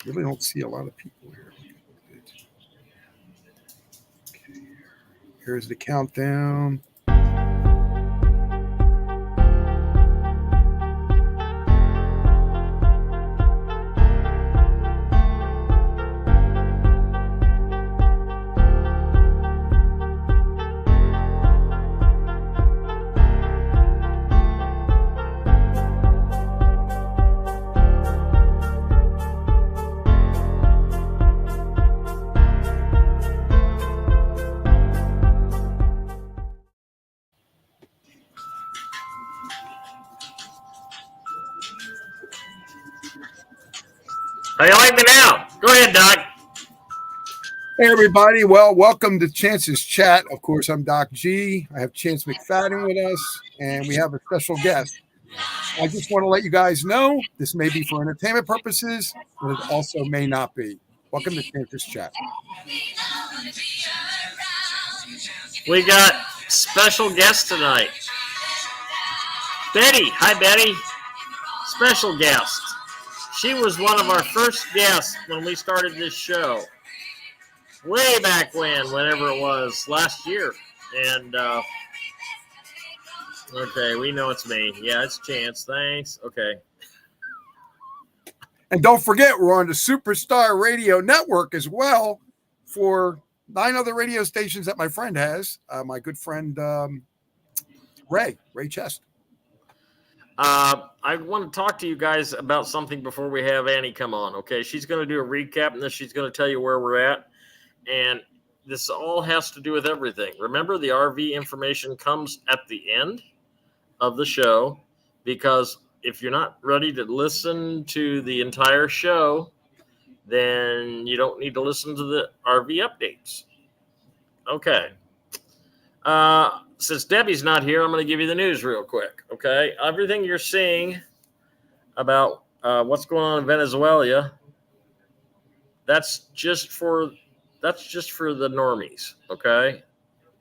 Really don't see a lot of people here. Okay, here's the countdown. How you like me now? Go ahead, Doc. Hey, everybody. Well, welcome to Chance's Chat. Of course, I'm Doc G. I have Chance McFadden with us, and we have a special guest. I just want to let you guys know this may be for entertainment purposes, but it also may not be. Welcome to Chance's Chat. We got special guest tonight. Betty. Hi, Betty. Special guest. She was one of our first guests when we started this show. Way back when, whenever it was, last year. And, okay, we know it's me. Yeah, it's Chance. Thanks. Okay. And don't forget, we're on the Superstar Radio Network as well for 9 other radio stations that my friend has. My good friend, Ray Chest. I want to talk to you guys about something before we have Annie come on, okay? She's going to do a recap, and then she's going to tell you where we're at. And this all has to do with everything. Remember, the RV information comes at the end of the show, because if you're not ready to listen to the entire show, then you don't need to listen to the RV updates. Okay. Since Debbie's not here, I'm going to give you the news real quick, okay? Everything you're seeing about what's going on in Venezuela, that's just for the normies, okay?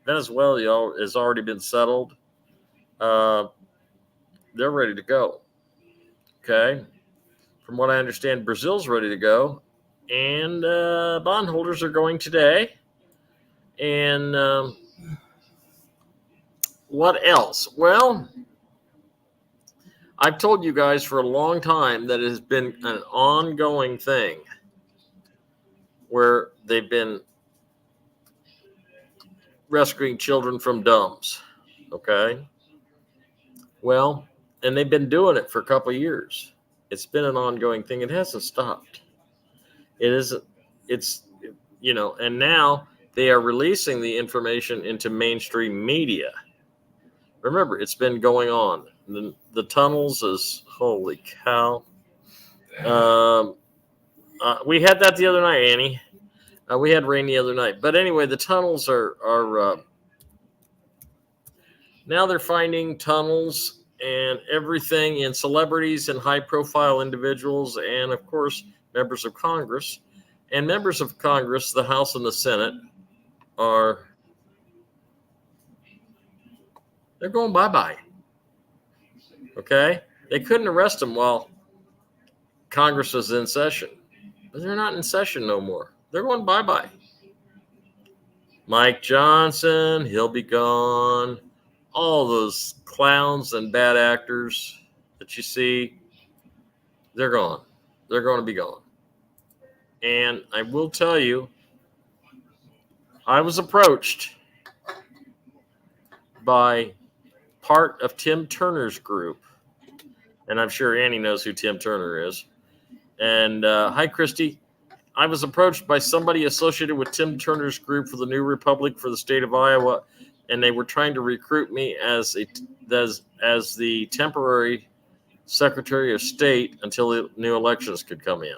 Venezuela has already been settled. They're ready to go, okay? From what I understand, Brazil's ready to go, and bondholders are going today. And what else? Well, I've told you guys for a long time that it has been an ongoing thing where they've been rescuing children from dumps, okay? Well, and they've been doing it for a couple of years. It's been an ongoing thing. It hasn't stopped. And now they are releasing the information into mainstream media. Remember, it's been going on. The tunnels is, holy cow. We had that the other night, Annie. We had rain the other night. But anyway, the tunnels are now they're finding tunnels and everything in celebrities and high-profile individuals and, of course, members of Congress. And members of Congress, the House and the Senate, they're going bye-bye. Okay? They couldn't arrest them while Congress was in session. But they're not in session no more. They're going bye-bye. Mike Johnson, he'll be gone. All those clowns and bad actors that you see, they're gone. They're going to be gone. And I will tell you, I was approached by part of Tim Turner's group, and I'm sure Annie knows who Tim Turner is. And hi, Christy. I was approached by somebody associated with Tim Turner's group for the New Republic for the state of Iowa, and they were trying to recruit me as the temporary Secretary of State until the new elections could come in.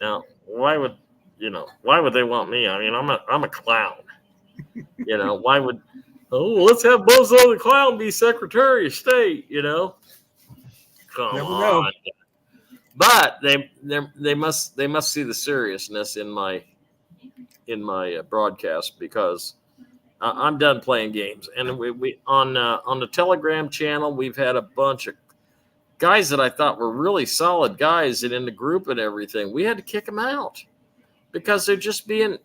Now, why would they want me? I mean, I'm a clown. Why would let's have Bozo the Clown be Secretary of State, Come on. But they must see the seriousness in my broadcast, because I'm done playing games. And we on the Telegram channel, we've had a bunch of guys that I thought were really solid guys and in the group and everything, we had to kick them out because they're just being,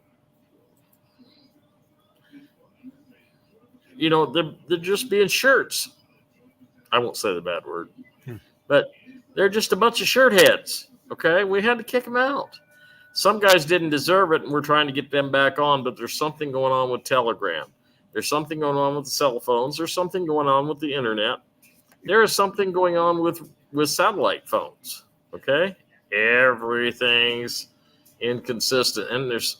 they're just being shirts. I won't say the bad word, but they're just a bunch of shirt heads. Okay, we had to kick them out. Some guys didn't deserve it, and we're trying to get them back on, but there's something going on with Telegram. There's something going on with the cell phones. There's something going on with the internet. There is something going on with satellite phones. Okay, everything's inconsistent,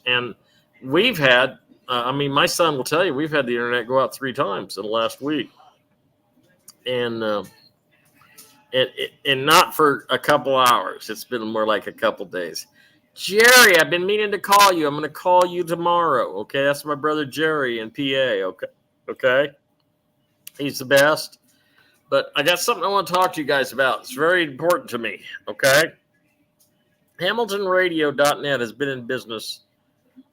and we've had. My son will tell you we've had the internet go out 3 times in the last week, and not for a couple hours. It's been more like a couple days. Jerry, I've been meaning to call you. I'm going to call you tomorrow. Okay, that's my brother Jerry in PA. Okay, he's the best. But I got something I want to talk to you guys about. It's very important to me. Okay, HamiltonRadio.net has been in business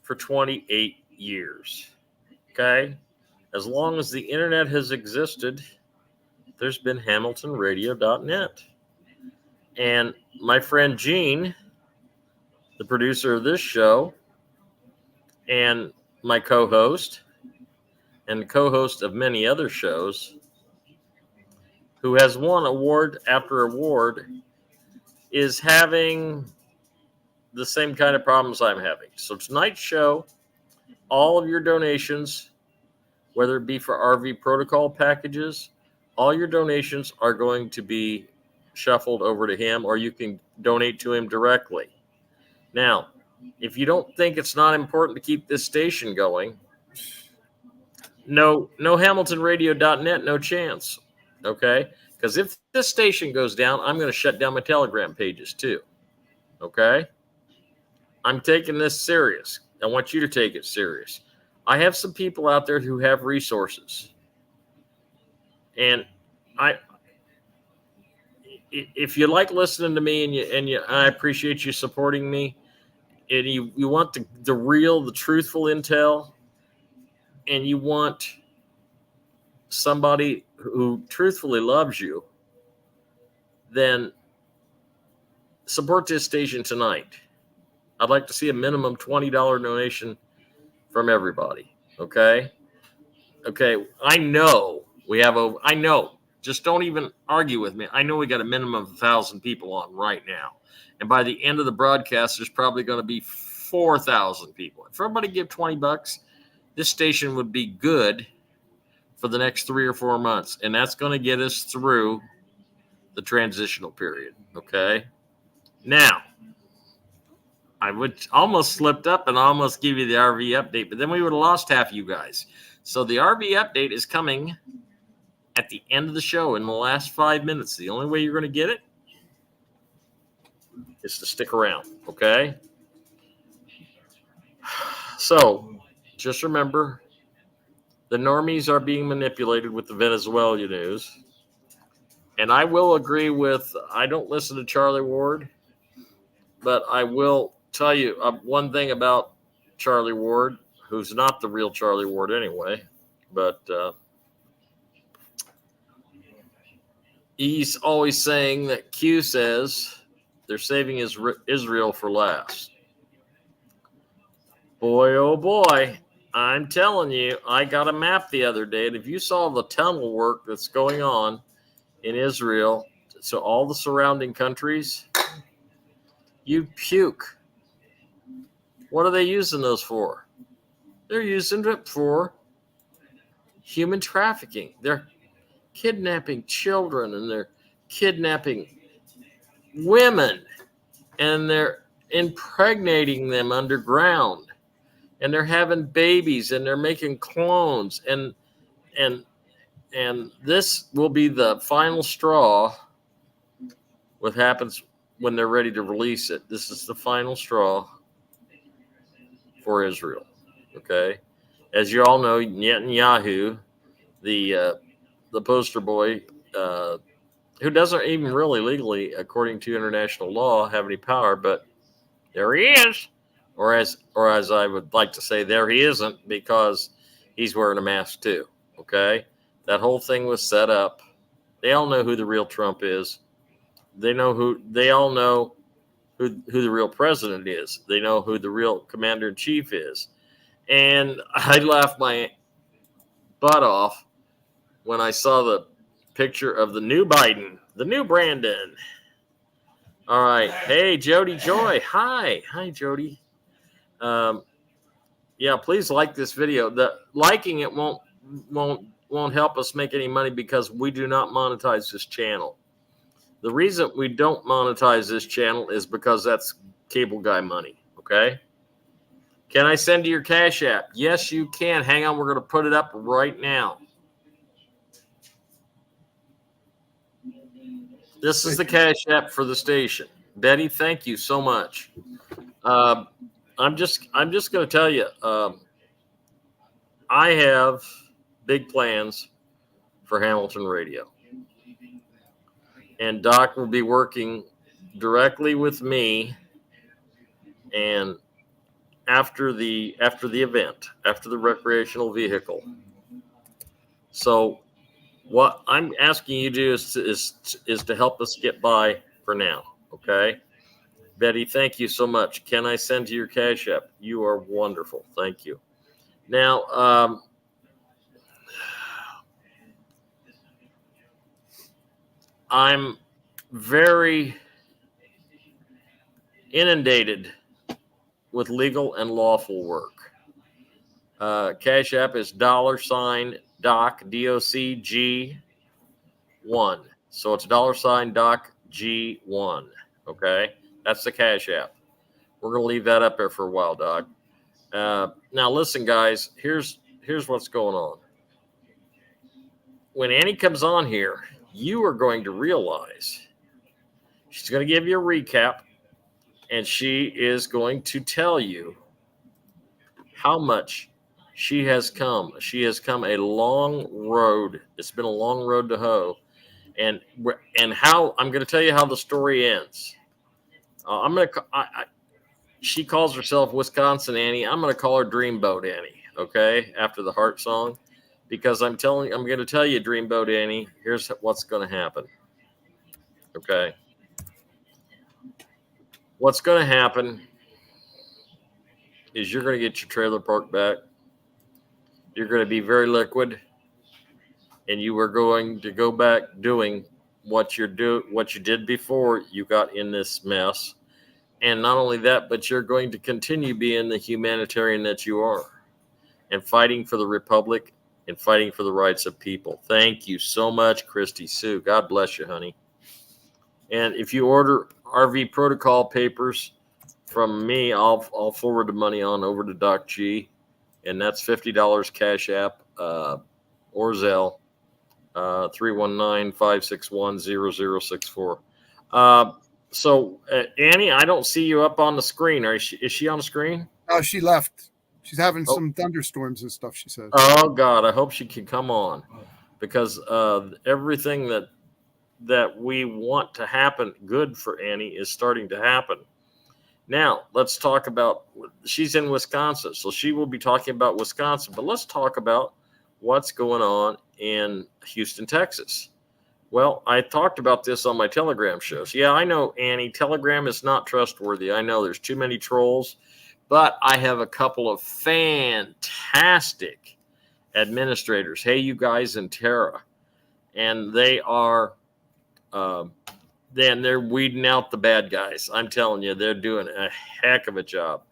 for 28 years. Okay, as long as the internet has existed, there's been HamiltonRadio.net. And my friend Gene, the producer of this show, and my co-host, and the co-host of many other shows, who has won award after award, is having the same kind of problems I'm having. So tonight's show, all of your donations, whether it be for RV protocol packages, all your donations are going to be shuffled over to him, or you can donate to him directly. Now, if you don't think it's not important to keep this station going, no HamiltonRadio.net, no chance. Okay? Because if this station goes down, I'm going to shut down my Telegram pages too. Okay? I'm taking this serious. I want you to take it serious. I have some people out there who have resources. And if you like listening to me and I appreciate you supporting me, and you want the real, the truthful intel, and you want somebody who truthfully loves you, then support this station tonight. I'd like to see a minimum $20 donation from everybody. Okay. I know we have I know. Just don't even argue with me. I know we got a minimum of 1,000 people on right now. And by the end of the broadcast, there's probably going to be 4,000 people. If everybody give $20, this station would be good for the next 3 or 4 months. And that's going to get us through the transitional period. Okay. Now, I would almost slipped up and almost give you the RV update, but then we would have lost half of you guys. So the RV update is coming at the end of the show in the last 5 minutes. The only way you're going to get it is to stick around. Okay. So just remember, the normies are being manipulated with the Venezuela news. And I will agree with, I don't listen to Charlie Ward, but I will tell you one thing about Charlie Ward, who's not the real Charlie Ward anyway, but he's always saying that Q says they're saving Israel for last. Boy, oh boy, I'm telling you, I got a map the other day, and if you saw the tunnel work that's going on in Israel, so all the surrounding countries, you'd puke. What are they using those for? They're using it for human trafficking. They're kidnapping children, and they're kidnapping women, and they're impregnating them underground, and they're having babies, and they're making clones, and this will be the final straw. What happens when they're ready to release it? This is the final straw for Israel. Okay, as you all know, Netanyahu, the poster boy, who doesn't even really legally, according to international law, have any power, but there he is, or as I would like to say, there he isn't, because he's wearing a mask too. Okay, that whole thing was set up. They all know who the real Trump is. They all know who the real president is. They know who the real commander in chief is. And I laughed my butt off when I saw the picture of the new Biden, the new Brandon. All right. Hey, Jody Joy. Hi, Jody. Yeah, please like this video. The liking it won't help us make any money because we do not monetize this channel. The reason we don't monetize this channel is because that's cable guy money. Okay. Can I send you your Cash App? Yes, you can. Hang on, we're going to put it up right now. This is the Cash App for the station. Betty, thank you so much. I'm just going to tell you, I have big plans for Hamilton Radio, and Doc will be working directly with me. And after the event, after the recreational vehicle. So, what I'm asking you to do is to help us get by for now. Okay. Betty, thank you so much. Can I send you your Cash App? You are wonderful. Thank you. Now, I'm very inundated with legal and lawful work. Cash App is $Docg, DOCG1. So it's $Docg1. Okay. That's the Cash App. We're going to leave that up there for a while, Doc. Now, listen, guys, here's what's going on. When Annie comes on here, you are going to realize she's going to give you a recap, and she is going to tell you how much she has come. She has come a long road. It's been a long road to hoe. And how I'm going to tell you how the story ends. She calls herself Wisconsin Annie. I'm going to call her Dreamboat Annie. Okay, after the Heart song, because I'm going to tell you, Dreamboat Annie. Here's what's going to happen. Okay, what's going to happen is you're going to get your trailer park back. You're going to be very liquid, and you are going to go back doing what you did before you got in this mess. And not only that, but you're going to continue being the humanitarian that you are and fighting for the Republic and fighting for the rights of people. Thank you so much, Christy Sue. God bless you, honey. And if you order RV protocol papers from me, I'll forward the money on over to Doc G. And that's $50 Cash App or Zelle, 319-561-0064. So, Annie, I don't see you up on the screen. Is she on the screen? Oh, she left. She's having some thunderstorms and stuff, she said. Oh, God, I hope she can come on, because everything that we want to happen good for Annie is starting to happen. Now, let's talk about, she's in Wisconsin, so she will be talking about Wisconsin. But let's talk about what's going on in Houston, Texas. Well, I talked about this on my Telegram shows. Yeah, I know, Annie, Telegram is not trustworthy. I know there's too many trolls, but I have a couple of fantastic administrators. Hey, you guys in Terra. And they are, they're weeding out the bad guys. I'm telling you, they're doing a heck of a job.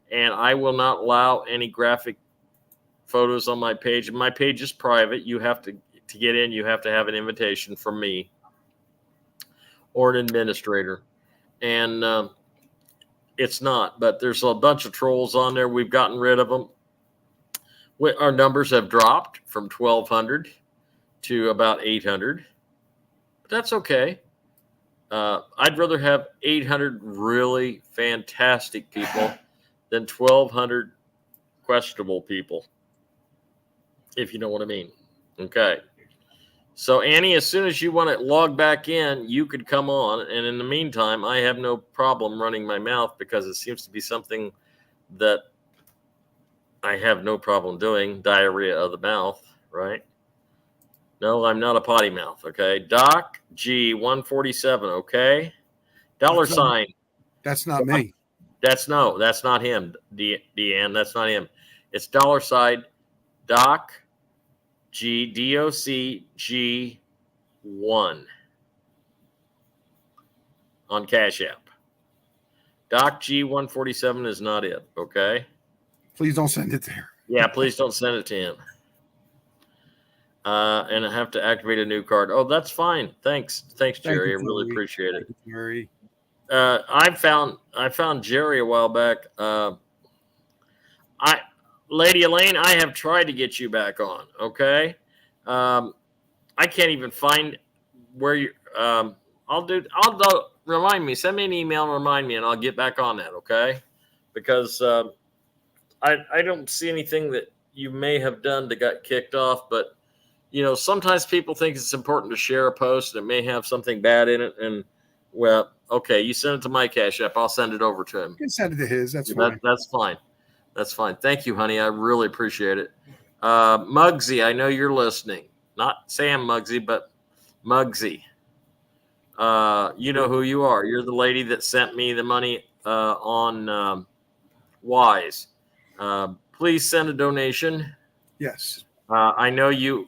And I will not allow any graphic photos on my page. My page is private. You have to get in, you have to have an invitation from me or an administrator. And it's not, but there's a bunch of trolls on there. We've gotten rid of them. Our numbers have dropped from 1,200 to about 800. But that's okay. I'd rather have 800 really fantastic people than 1,200 questionable people, if you know what I mean. Okay. So, Annie, as soon as you want to log back in, you could come on. And in the meantime, I have no problem running my mouth, because it seems to be something that I have no problem doing, diarrhea of the mouth, right? No, I'm not a potty mouth. Okay. Doc G147. Okay. Dollar That's not, sign. that's not me. That's not him, Deanne. That's not him. It's dollar sign Doc DOCG1 on Cash App. Doc G147 is not it. Okay. Please don't send it there. Yeah, please don't send it to him. And I have to activate a new card. Oh, that's fine. Thanks, Jerry. I really appreciate it. Jerry. I found Jerry a while back. Lady Elaine, I have tried to get you back on. Okay, I can't even find where you. I'll do. Remind me. Send me an email and remind me, and I'll get back on that. Okay, because I don't see anything that you may have done that got kicked off, but sometimes people think it's important to share a post that may have something bad in it, and well, okay, you send it to my Cash App, I'll send it over to him. You can send it to his. That's fine. That's fine. That's fine. Thank you, honey. I really appreciate it. Muggsy, I know you're listening. Not Sam Muggsy, but Muggsy. You know who you are. You're the lady that sent me the money on Wise. Please send a donation. Yes. I know you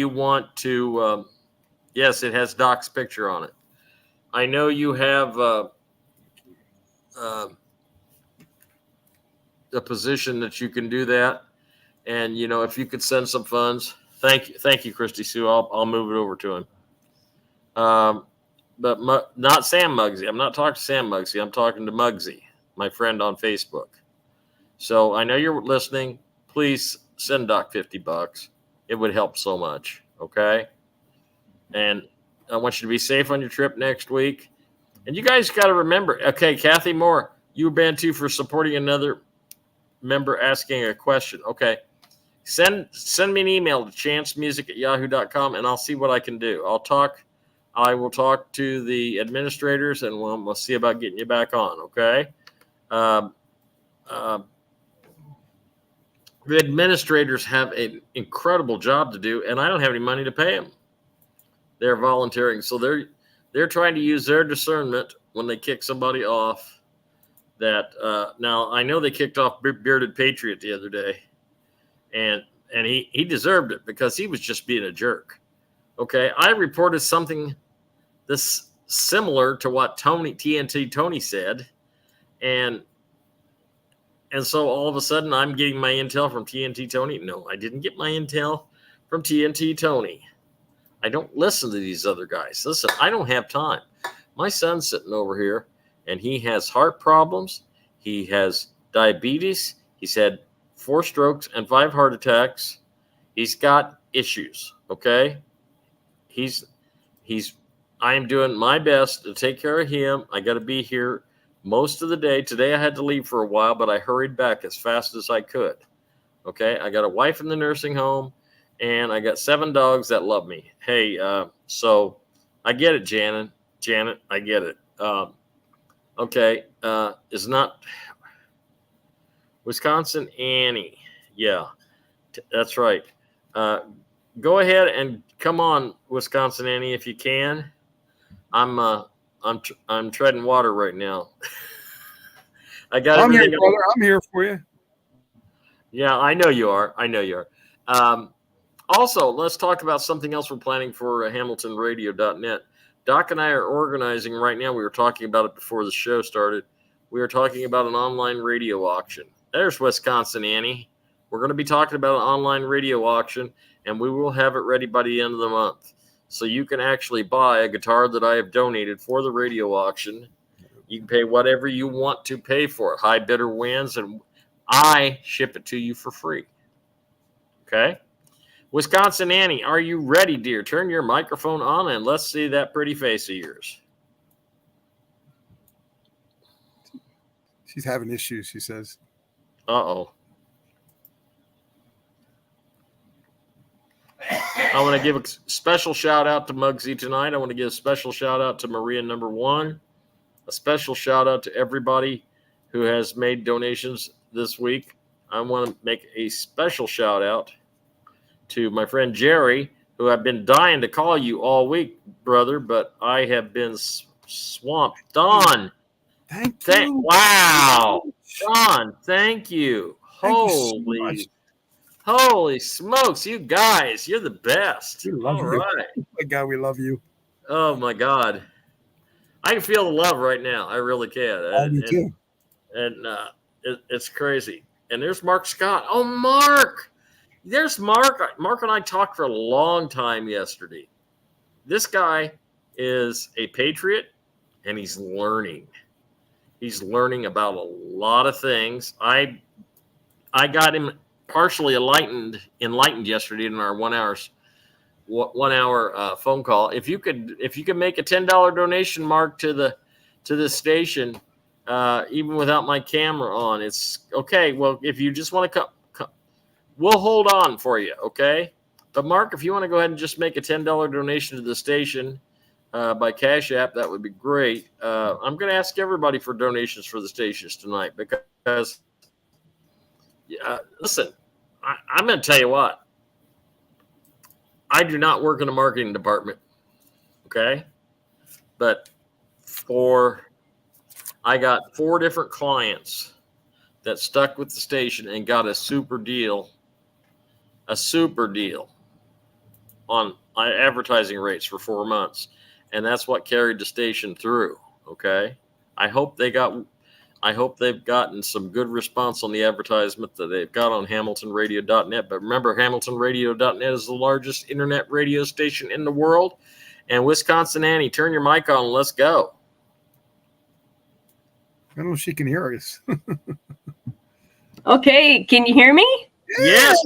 want to. Yes, it has Doc's picture on it. I know you have a position that you can do that, and if you could send some funds, thank you, Christy Sue. I'll move it over to him. But not Sam Muggsy. I'm not talking to Sam Muggsy. I'm talking to Muggsy, my friend on Facebook. So I know you're listening. Please send Doc $50. It would help so much. Okay. And I want you to be safe on your trip next week. And you guys got to remember, okay, Kathy Moore, you were banned too for supporting another member asking a question. Okay. Send me an email to chancemusic@yahoo.com and I'll see what I can do. I will talk to the administrators and we'll see about getting you back on. Okay. The administrators have an incredible job to do, and I don't have any money to pay them. They're volunteering, so they're trying to use their discernment when they kick somebody off. That now I know they kicked off Bearded Patriot the other day, and he deserved it because he was just being a jerk. Okay, I reported something this similar to what TNT Tony said, and so all of a sudden I'm getting my intel from TNT Tony. No, I didn't get my intel from TNT Tony. I don't listen to these other guys. Listen, I don't have time. My son's sitting over here and he has heart problems. He has diabetes. He's had 4 strokes and 5 heart attacks. He's got issues. Okay. I am doing my best to take care of him. I got to be here most of the day. Today I had to leave for a while, but I hurried back as fast as I could. Okay. I got a wife in the nursing home and I got 7 dogs that love me. Hey, so I get it, Janet, I get it. Okay. Is not Wisconsin Annie. Yeah, that's right. Go ahead and come on, Wisconsin Annie, if you can. I'm treading water right now. I got I'm everything. Here, brother. I'm here for you. Yeah, I know you are. Also, let's talk about something else we're planning for HamiltonRadio.net. Doc and I are organizing right now. We were talking about it before the show started. We are talking about an online radio auction. There's Wisconsin Annie. We're going to be talking about an online radio auction, and we will have it ready by the end of the month. So you can actually buy a guitar that I have donated for the radio auction. You can pay whatever you want to pay for it. High bidder wins, and I ship it to you for free. Okay? Wisconsin Annie, are you ready, dear? Turn your microphone on and let's see that pretty face of yours. She's having issues, she says. Uh-oh. I want to give a special shout out to Muggsy tonight. I want to give a special shout out to Maria number 1. A special shout out to everybody who has made donations this week. I want to make a special shout out to my friend Jerry, who I've been dying to call you all week, brother, but I have been swamped. Don, Thank you. wow, Don, thank you. Thank you so much. Holy smokes, you guys, you're the best. We love All you. right. Oh my God, we love you. Oh my God. I can feel the love right now. I really can. I do too. And it's crazy. And there's Mark Scott. Oh, Mark. There's Mark. Mark and I talked for a long time yesterday. This guy is a patriot, and he's learning. He's learning about a lot of things. I got him partially enlightened yesterday in our 1 hour phone call. If you could make a $10 donation, Mark, to the station, even without my camera on, it's okay. Well, if you just want to come, we'll hold on for you, okay? But Mark, if you want to go ahead and just make a $10 donation to the station by Cash App, that would be great. I'm going to ask everybody for donations for the stations tonight because, listen, I'm going to tell you what. I do not work in the marketing department, okay? But I got 4 different clients that stuck with the station and got a super deal on advertising rates for 4 months. And that's what carried the station through, okay? I hope they've gotten some good response on the advertisement that they've got on hamiltonradio.net. But remember, hamiltonradio.net is the largest internet radio station in the world. And Wisconsin Annie, turn your mic on and let's go. I don't know if she can hear us. Okay, can you hear me? Yes.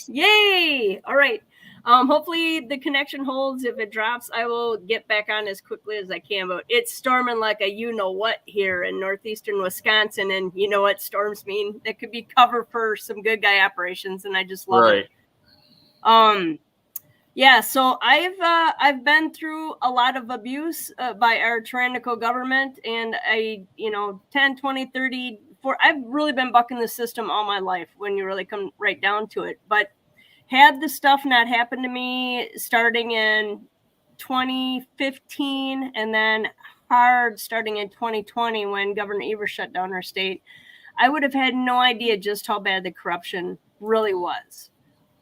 Yay! All right. Hopefully the connection holds. If it drops, I will get back on as quickly as I can. But it's storming like a you-know-what here in northeastern Wisconsin. And you know what storms mean? It could be cover for some good guy operations, and I just love it. Yeah, so I've been through a lot of abuse by our tyrannical government, and 10, 20, 30, 40, I've really been bucking the system all my life when you really come right down to it. But had the stuff not happened to me starting in 2015 and then hard starting in 2020 when Governor Evers shut down our state, I would have had no idea just how bad the corruption really was.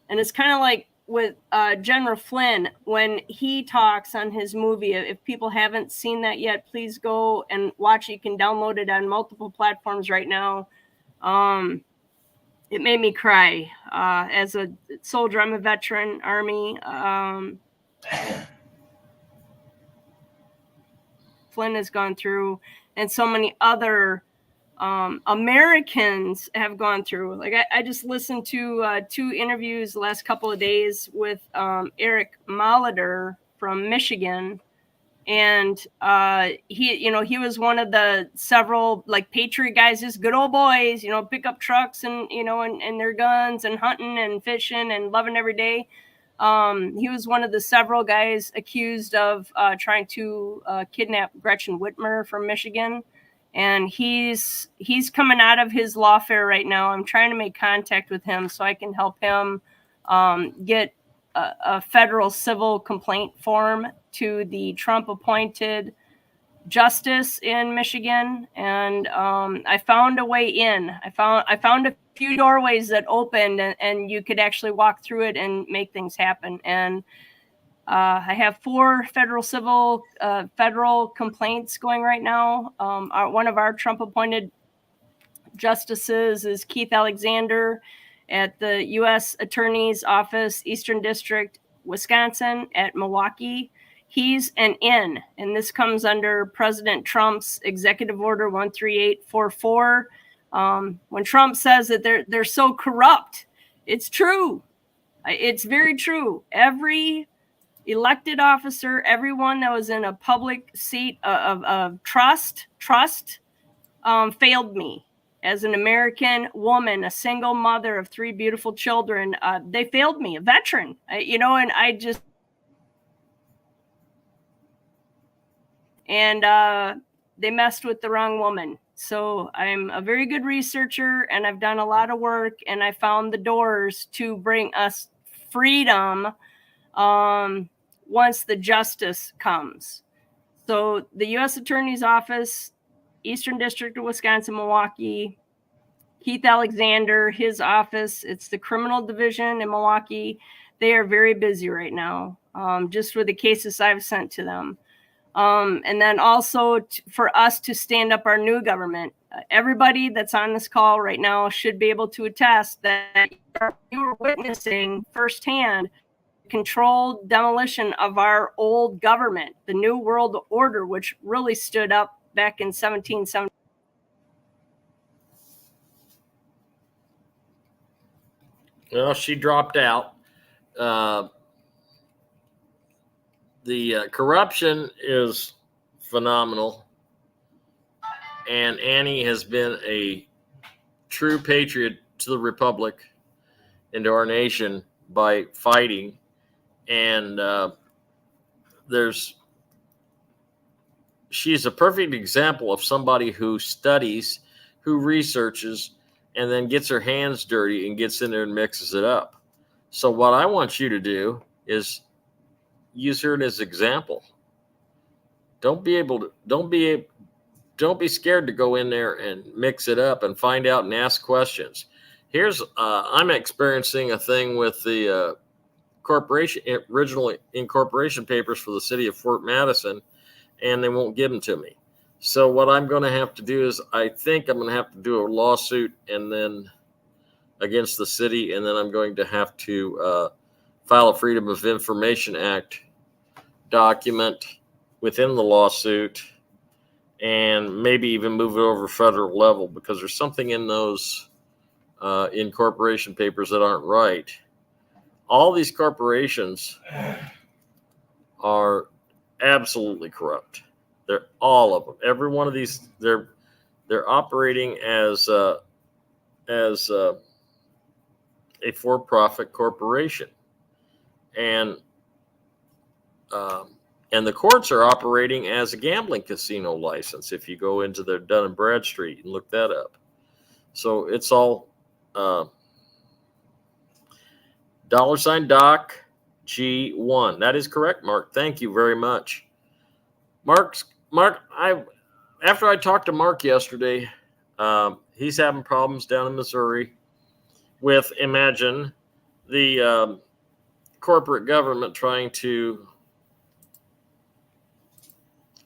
And it's kind of like with General Flynn, when he talks on his movie, if people haven't seen that yet, please go and watch it. You can download it on multiple platforms right now. It made me cry. As a soldier, I'm a veteran, Army. Flynn has gone through, and so many other Americans have gone through. Like I just listened to 2 interviews the last couple of days with Eric Molitor from Michigan, and he was one of the several like patriot guys, just good old boys, pick up trucks and and their guns and hunting and fishing and loving every day. He was one of the several guys accused of trying to kidnap Gretchen Whitmer from Michigan. And he's coming out of his lawfare right now. I'm trying to make contact with him so I can help him get a federal civil complaint form to the Trump-appointed justice in Michigan. And I found a way in. I found a few doorways that opened, and you could actually walk through it and make things happen. And I have 4 federal complaints going right now. One of our Trump-appointed justices is Keith Alexander at the U.S. Attorney's Office, Eastern District, Wisconsin, at Milwaukee. He's an in, and this comes under President Trump's Executive Order 13844. When Trump says that they're so corrupt, it's true. It's very true. Every elected officer, everyone that was in a public seat of trust, failed me as an American woman, a single mother of 3 beautiful children. They failed me, a veteran, and I just, and they messed with the wrong woman. So I'm a very good researcher, and I've done a lot of work, and I found the doors to bring us freedom once the justice comes. So the U.S. Attorney's Office, Eastern District of Wisconsin, Milwaukee, Keith Alexander, his office, it's the criminal division in Milwaukee. They are very busy right now, just with the cases I've sent to them. And then also for us to stand up our new government. Everybody that's on this call right now should be able to attest that you are witnessing firsthand controlled demolition of our old government, the New World Order, which really stood up back in 1770. Well, she dropped out. The corruption is phenomenal, and Annie has been a true patriot to the Republic and to our nation by fighting. And she's a perfect example of somebody who studies, who researches, and then gets her hands dirty and gets in there and mixes it up. So what I want you to do is use her as an example. Don't be scared to go in there and mix it up and find out and ask questions. Here's I'm experiencing a thing with the corporation, original incorporation papers for the city of Fort Madison, and they won't give them to me. So what I'm going to have to do is, I think I'm going to have to do a lawsuit and then against the city, and then I'm going to have to file a Freedom of Information Act document within the lawsuit, and maybe even move it over federal level, because there's something in those incorporation papers that aren't right. All these corporations are absolutely corrupt. They're all of them. Every one of these, they're operating as a for-profit corporation, and the courts are operating as a gambling casino license. If you go into their Dun and Bradstreet and look that up, so it's all $Doc G1. That is correct, Mark. Thank you very much, Mark. After I talked to Mark yesterday, he's having problems down in Missouri with, imagine, the corporate government trying to,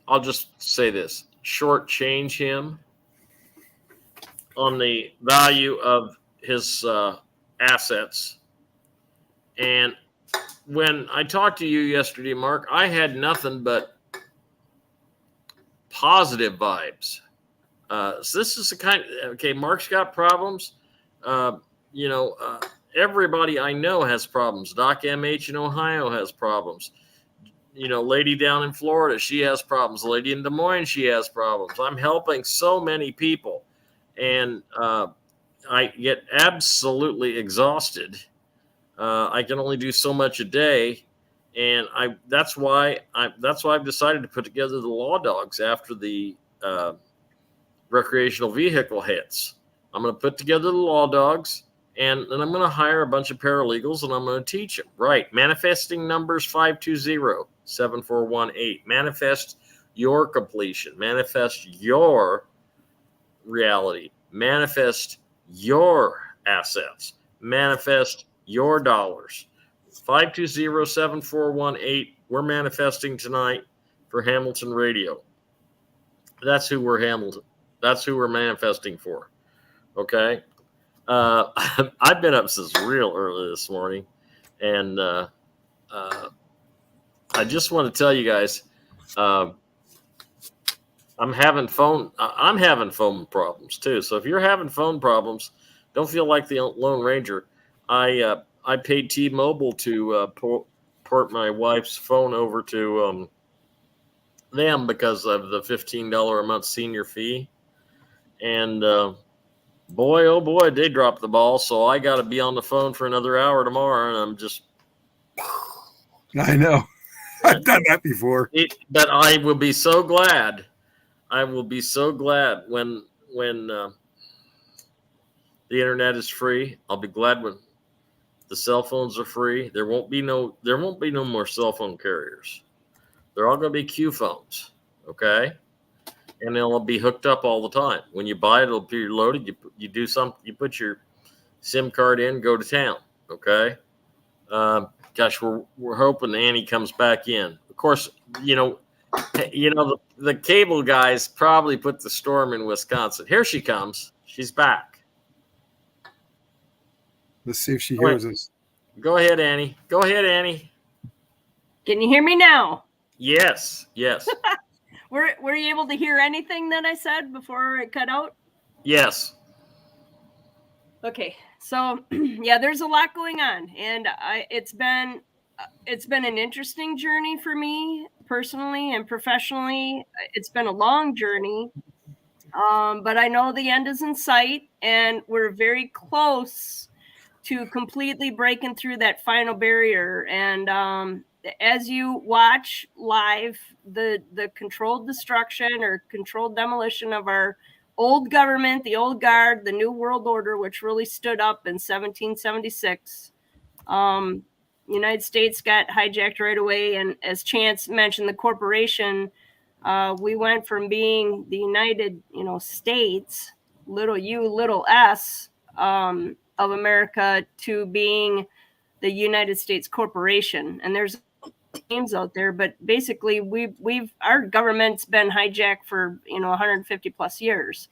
I'll just say this, shortchange him on the value of his assets. And when I talked to you yesterday, Mark, I had nothing but positive vibes. So this is the kind of, okay, Mark's got problems. Everybody I know has problems. Doc MH in Ohio has problems. Lady down in Florida, she has problems. Lady in Des Moines, she has problems. I'm helping so many people, and I get absolutely exhausted. I can only do so much a day, and that's why I've decided to put together the Law Dogs after the recreational vehicle hits. I'm going to put together the Law Dogs, and then I'm going to hire a bunch of paralegals, and I'm going to teach them. Right. Manifesting numbers 520-7418. Manifest your completion. Manifest your reality. Manifest your assets. Manifest your dollars. 520-7418. We're manifesting tonight for Hamilton Radio. That's who we're manifesting for. Okay. I've been up since real early this morning, and I just want to tell you guys, I'm having phone problems too. So if you're having phone problems, don't feel like the Lone Ranger. I paid T-Mobile to port my wife's phone over to them because of the $15 a month senior fee, and boy, oh boy, they dropped the ball. So I got to be on the phone for another hour tomorrow, and I'm just. I know. I've done that before. But I will be so glad. I will be so glad when the internet is free. I'll be glad when The cell phones are free. There won't be no more cell phone carriers. They're all going to be Q phones, okay? And they'll be hooked up all the time. When you buy it, it'll be loaded. You do something. You put your SIM card in, go to town, okay? Gosh, we're hoping Annie comes back in. Of course, the cable guys probably put the storm in Wisconsin. Here she comes. She's back. Let's see if she hears us. Go ahead, Annie. Go ahead, Annie. Can you hear me now? Yes. Were you able to hear anything that I said before it cut out? Yes. Okay, so yeah, there's a lot going on, and it's been an interesting journey for me personally and professionally. It's been a long journey, but I know the end is in sight, and we're very close to completely breaking through that final barrier. And as you watch live the controlled destruction or controlled demolition of our old government, the old guard, the new world order, which really stood up in 1776, United States got hijacked right away. And as Chance mentioned, the corporation, we went from being the United, States, little U, little S, of America, to being the United States Corporation. And there's names out there, but basically our government's been hijacked for 150 plus years.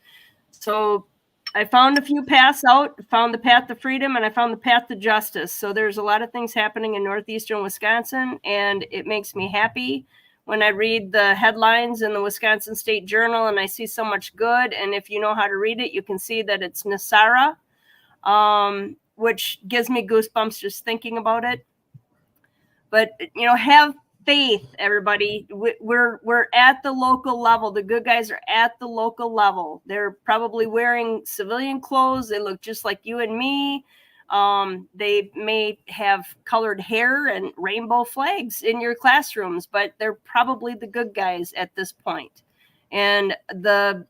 So I found a few paths out, found the path to freedom, and I found the path to justice. So there's a lot of things happening in northeastern Wisconsin, and it makes me happy when I read the headlines in the Wisconsin State Journal and I see so much good. And if you know how to read it, you can see that it's Nasara, which gives me goosebumps just thinking about it. But, have faith, everybody. We're at the local level. The good guys are at the local level. They're probably wearing civilian clothes. They look just like you and me. They may have colored hair and rainbow flags in your classrooms, but they're probably the good guys at this point. And the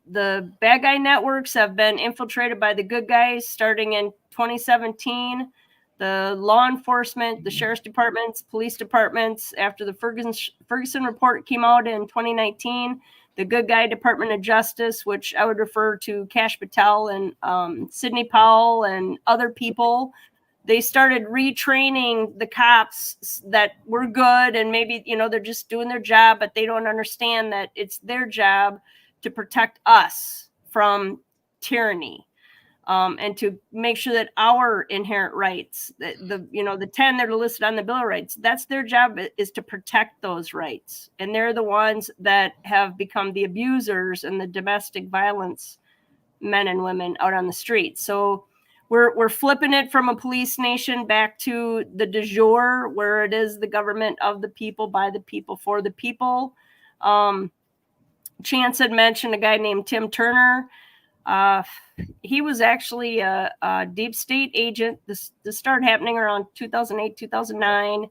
bad guy networks have been infiltrated by the good guys starting in 2017. The law enforcement, the sheriff's departments, police departments, after the Ferguson report came out in 2019, the good guy Department of Justice, which I would refer to Kash Patel and Sidney Powell and other people, they started retraining the cops that were good, and maybe, they're just doing their job, but they don't understand that it's their job to protect us from tyranny. And to make sure that our inherent rights, the 10 that are listed on the Bill of Rights, that's their job, is to protect those rights. And they're the ones that have become the abusers and the domestic violence men and women out on the street. So we're flipping it from a police nation back to the de jure, where it is the government of the people, by the people, for the people. Chance had mentioned a guy named Tim Turner. He was actually a deep state agent. This started happening around 2008, 2009.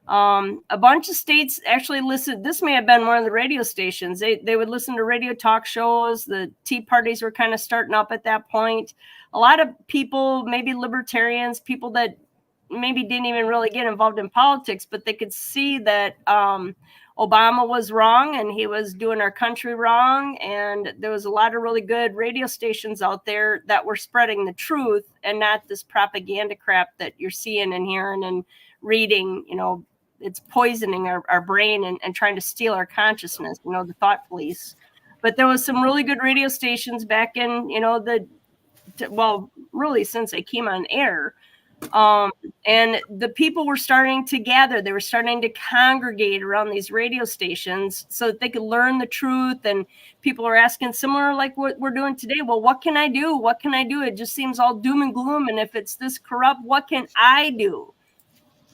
A bunch of states actually listened. This may have been one of the radio stations. They would listen to radio talk shows. The Tea Parties were kind of starting up at that point. A lot of people, maybe libertarians, people that maybe didn't even really get involved in politics, but they could see that Obama was wrong and he was doing our country wrong. And there was a lot of really good radio stations out there that were spreading the truth and not this propaganda crap that you're seeing and hearing and reading. It's poisoning our brain and trying to steal our consciousness, the thought police. But there was some really good radio stations back in, really since I came on air. And the people were starting to gather. They were starting to congregate around these radio stations so that they could learn the truth. And people are asking, similar like what we're doing today, well, what can I do? What can I do? It just seems all doom and gloom. And if it's this corrupt, what can I do?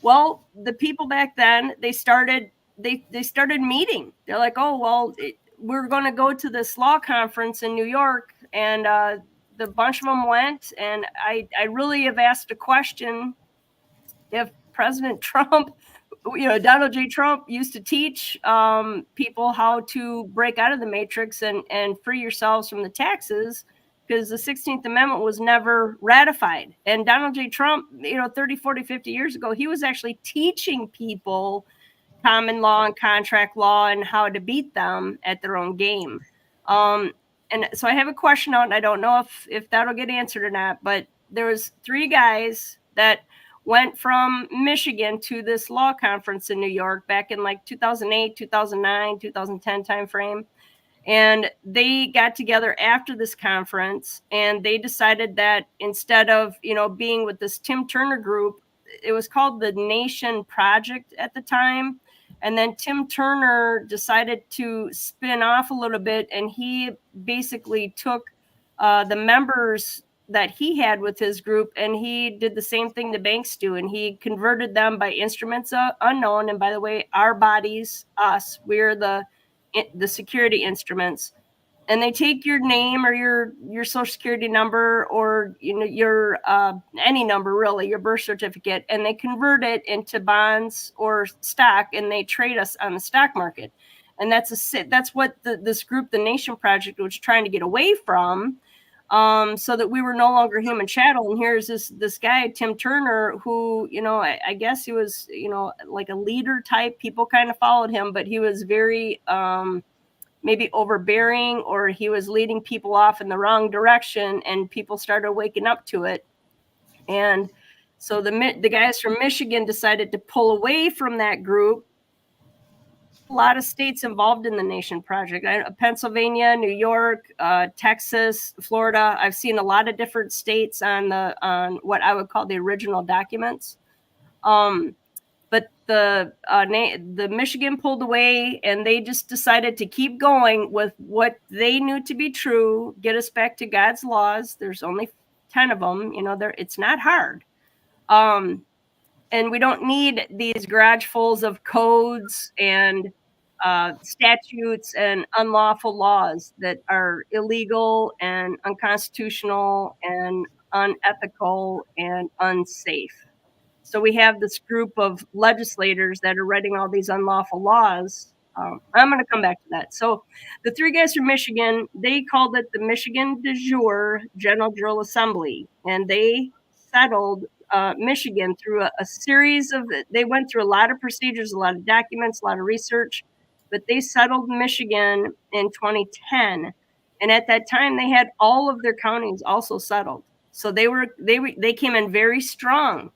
Well, the people back then, they started meeting. They're like, oh, well, we're going to go to this law conference in New York. And the bunch of them went. And I really have asked a question. If President Trump, Donald J. Trump used to teach people how to break out of the matrix and free yourselves from the taxes, because the 16th Amendment was never ratified. And Donald J. Trump, 30, 40, 50 years ago, he was actually teaching people common law and contract law and how to beat them at their own game. And so I have a question out, and I don't know if that'll get answered or not, but there was 3 guys that went from Michigan to this law conference in New York back in like 2008, 2009, 2010 timeframe. And they got together after this conference, and they decided that instead of, being with this Tim Turner group, it was called the Nation Project at the time. And then Tim Turner decided to spin off a little bit, and he basically took the members that he had with his group, and he did the same thing the banks do, and he converted them by instruments unknown. And by the way, our bodies, us, we're the security instruments. And they take your name or your social security number, or your any number really, your birth certificate, and they convert it into bonds or stock, and they trade us on the stock market. And that's what this group, the Nation Project, was trying to get away from, so that we were no longer human chattel. And here's this guy, Tim Turner, who I guess he was like a leader type. People kind of followed him, but he was very maybe overbearing, or he was leading people off in the wrong direction, and people started waking up to it. And so the guys from Michigan decided to pull away from that group. A lot of states involved in the Nation Project: Pennsylvania, New York, Texas, Florida. I've seen a lot of different states on what I would call the original documents. But the Michigan pulled away, and they just decided to keep going with what they knew to be true, get us back to God's laws. There's only 10 of them. It's not hard. And we don't need these garage fulls of codes and statutes and unlawful laws that are illegal and unconstitutional and unethical and unsafe. So we have this group of legislators that are writing all these unlawful laws. I'm going to come back to that. So the 3 guys from Michigan, they called it the Michigan de jure General Drill Assembly, and they settled Michigan through a series of, they went through a lot of procedures, a lot of documents, a lot of research, but they settled Michigan in 2010. And at that time, they had all of their counties also settled. So they came in very strong.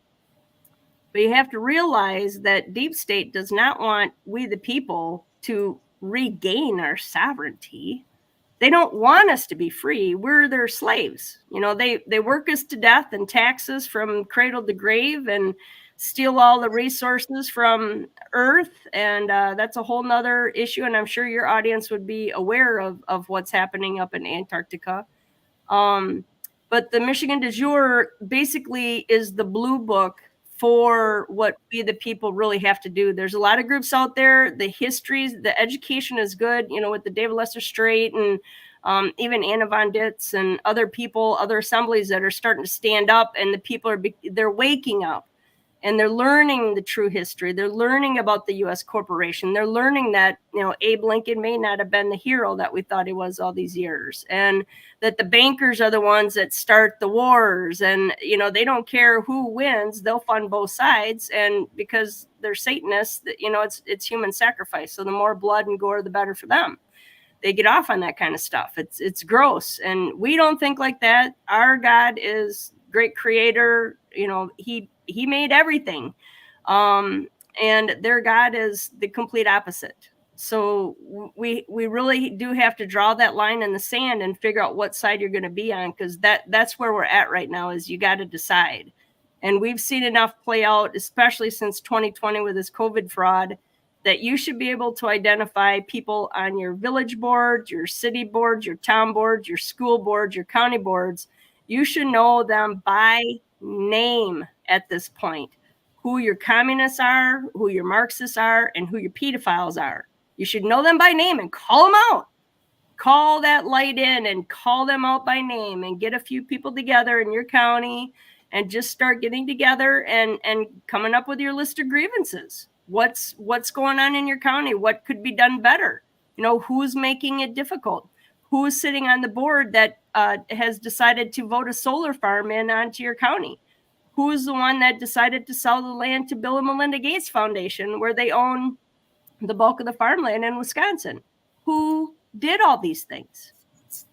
But you have to realize that deep state does not want we the people to regain our sovereignty. They don't want us to be free. We're their slaves. They work us to death in taxes from cradle to grave, and steal all the resources from Earth. And that's a whole nother issue. And I'm sure your audience would be aware of what's happening up in Antarctica. But the Michigan de jure basically is the blue book for what we the people really have to do. There's a lot of groups out there. The histories, the education is good, with the David Lester Strait and even Anna von Ditz and other people, other assemblies that are starting to stand up, and the people they're waking up. And they're learning the true history. They're learning about the U.S. corporation. They're learning that, Abe Lincoln may not have been the hero that we thought he was all these years. And that the bankers are the ones that start the wars. And, they don't care who wins. They'll fund both sides. And because they're Satanists, it's human sacrifice. So the more blood and gore, the better for them. They get off on that kind of stuff. It's gross. And we don't think like that. Our God is great creator. He made everything. And their God is the complete opposite. So we really do have to draw that line in the sand and figure out what side you're going to be on, because that's where we're at right now, is you got to decide. And we've seen enough play out, especially since 2020 with this COVID fraud, that you should be able to identify people on your village board, your city board, your town board, your school board, your county boards. You should know them by name at this point, who your communists are, who your Marxists are, and who your pedophiles are. You should know them by name and call them out. Call that light in and call them out by name, and get a few people together in your county and just start getting together and coming up with your list of grievances. What's going on in your county? What could be done better? Who's making it difficult? Who is sitting on the board that has decided to vote a solar farm in onto your county? Who is the one that decided to sell the land to Bill and Melinda Gates Foundation, where they own the bulk of the farmland in Wisconsin? Who did all these things?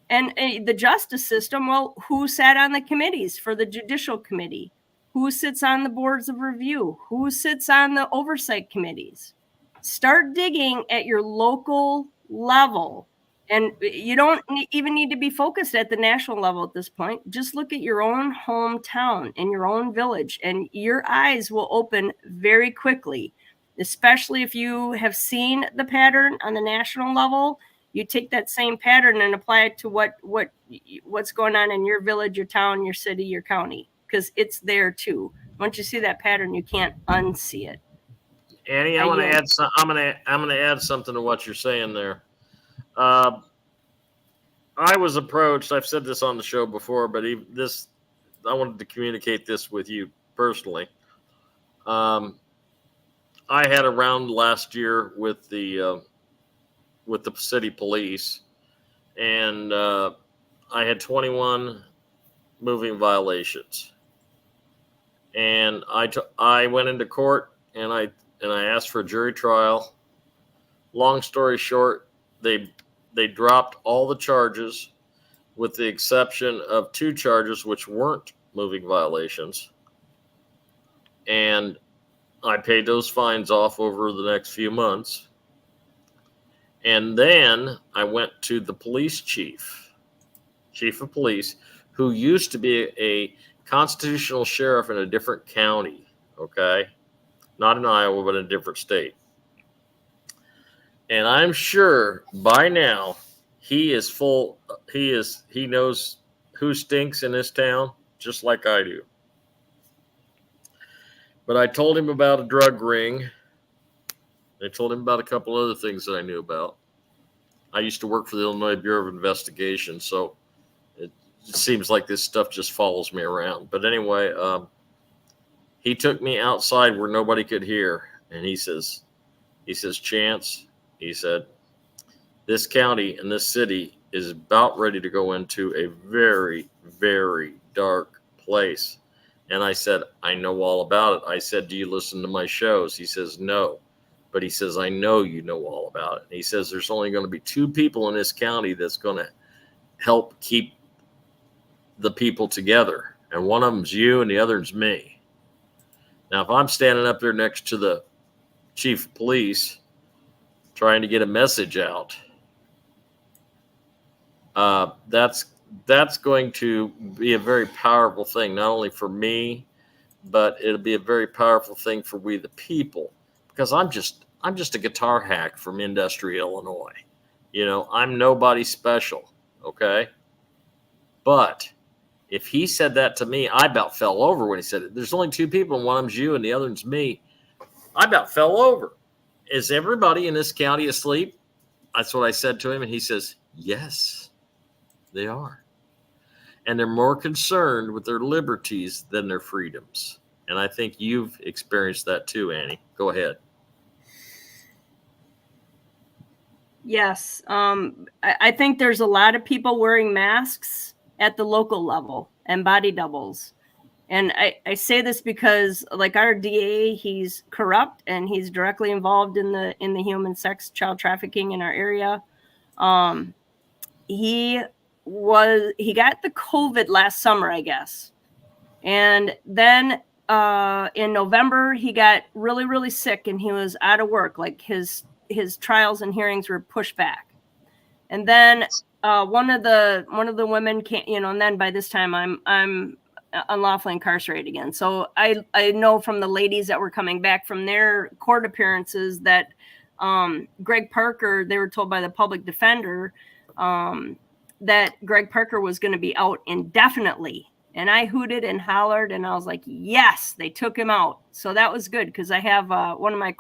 And the justice system, well, who sat on the committees for the judicial committee? Who sits on the boards of review? Who sits on the oversight committees? Start digging at your local level. And you don't even need to be focused at the national level at this point. Just look at your own hometown and your own village, and your eyes will open very quickly, especially if you have seen the pattern on the national level. You take that same pattern and apply it to what's going on in your village, your town, your city, your county, because it's there too. Once you see that pattern, you can't unsee it. Annie, I'm gonna add something to what you're saying there. I was approached. I've said this on the show before, but I wanted to communicate this with you personally. I had a round last year with the city police, and I had 21 moving violations. And I went into court and I asked for a jury trial. Long story short, they dropped all the charges with the exception of 2 charges which weren't moving violations. And I paid those fines off over the next few months. And then I went to the police chief of police, who used to be a constitutional sheriff in a different county, okay? Not in Iowa, but in a different state. And I'm sure by now he knows who stinks in this town, just like I do. But I told him about a drug ring. I told him about a couple other things that I knew about. I used to work for the Illinois Bureau of Investigation, so it seems like this stuff just follows me around. But anyway, he took me outside where nobody could hear, and he says, Chance, he said, this county and this city is about ready to go into a very, very dark place. And I said, I know all about it. I said, do you listen to my shows? He says, no. But he says, I know you know all about it. And he says, there's only going to be 2 people in this county that's going to help keep the people together. And one of them's you and the other's me. Now, if I'm standing up there next to the chief of police trying to get a message out, that's going to be a very powerful thing, not only for me, but it'll be a very powerful thing for we the people, because I'm just a guitar hack from Industry, Illinois. You know, I'm nobody special, okay? But if he said that to me, I about fell over when he said it. There's only 2 people, and one of them's you and the other's me. I about fell over. Is everybody in this county asleep? That's what I said to him, and he says, yes, they are. And they're more concerned with their liberties than their freedoms. And I think you've experienced that too, Annie. Go ahead. Yes. I think there's a lot of people wearing masks at the local level and body doubles. And I say this because, like, our DA, he's corrupt and he's directly involved in the human sex child trafficking in our area. He got the COVID last summer, I guess. And then in November, he got really, really sick and he was out of work. Like his trials and hearings were pushed back. And then one of the women can't, and then by this time I'm unlawfully incarcerated again. So I know from the ladies that were coming back from their court appearances that Greg Parker, they were told by the public defender that Greg Parker was going to be out indefinitely. And I hooted and hollered and I was like, yes, they took him out. So that was good because I have one of my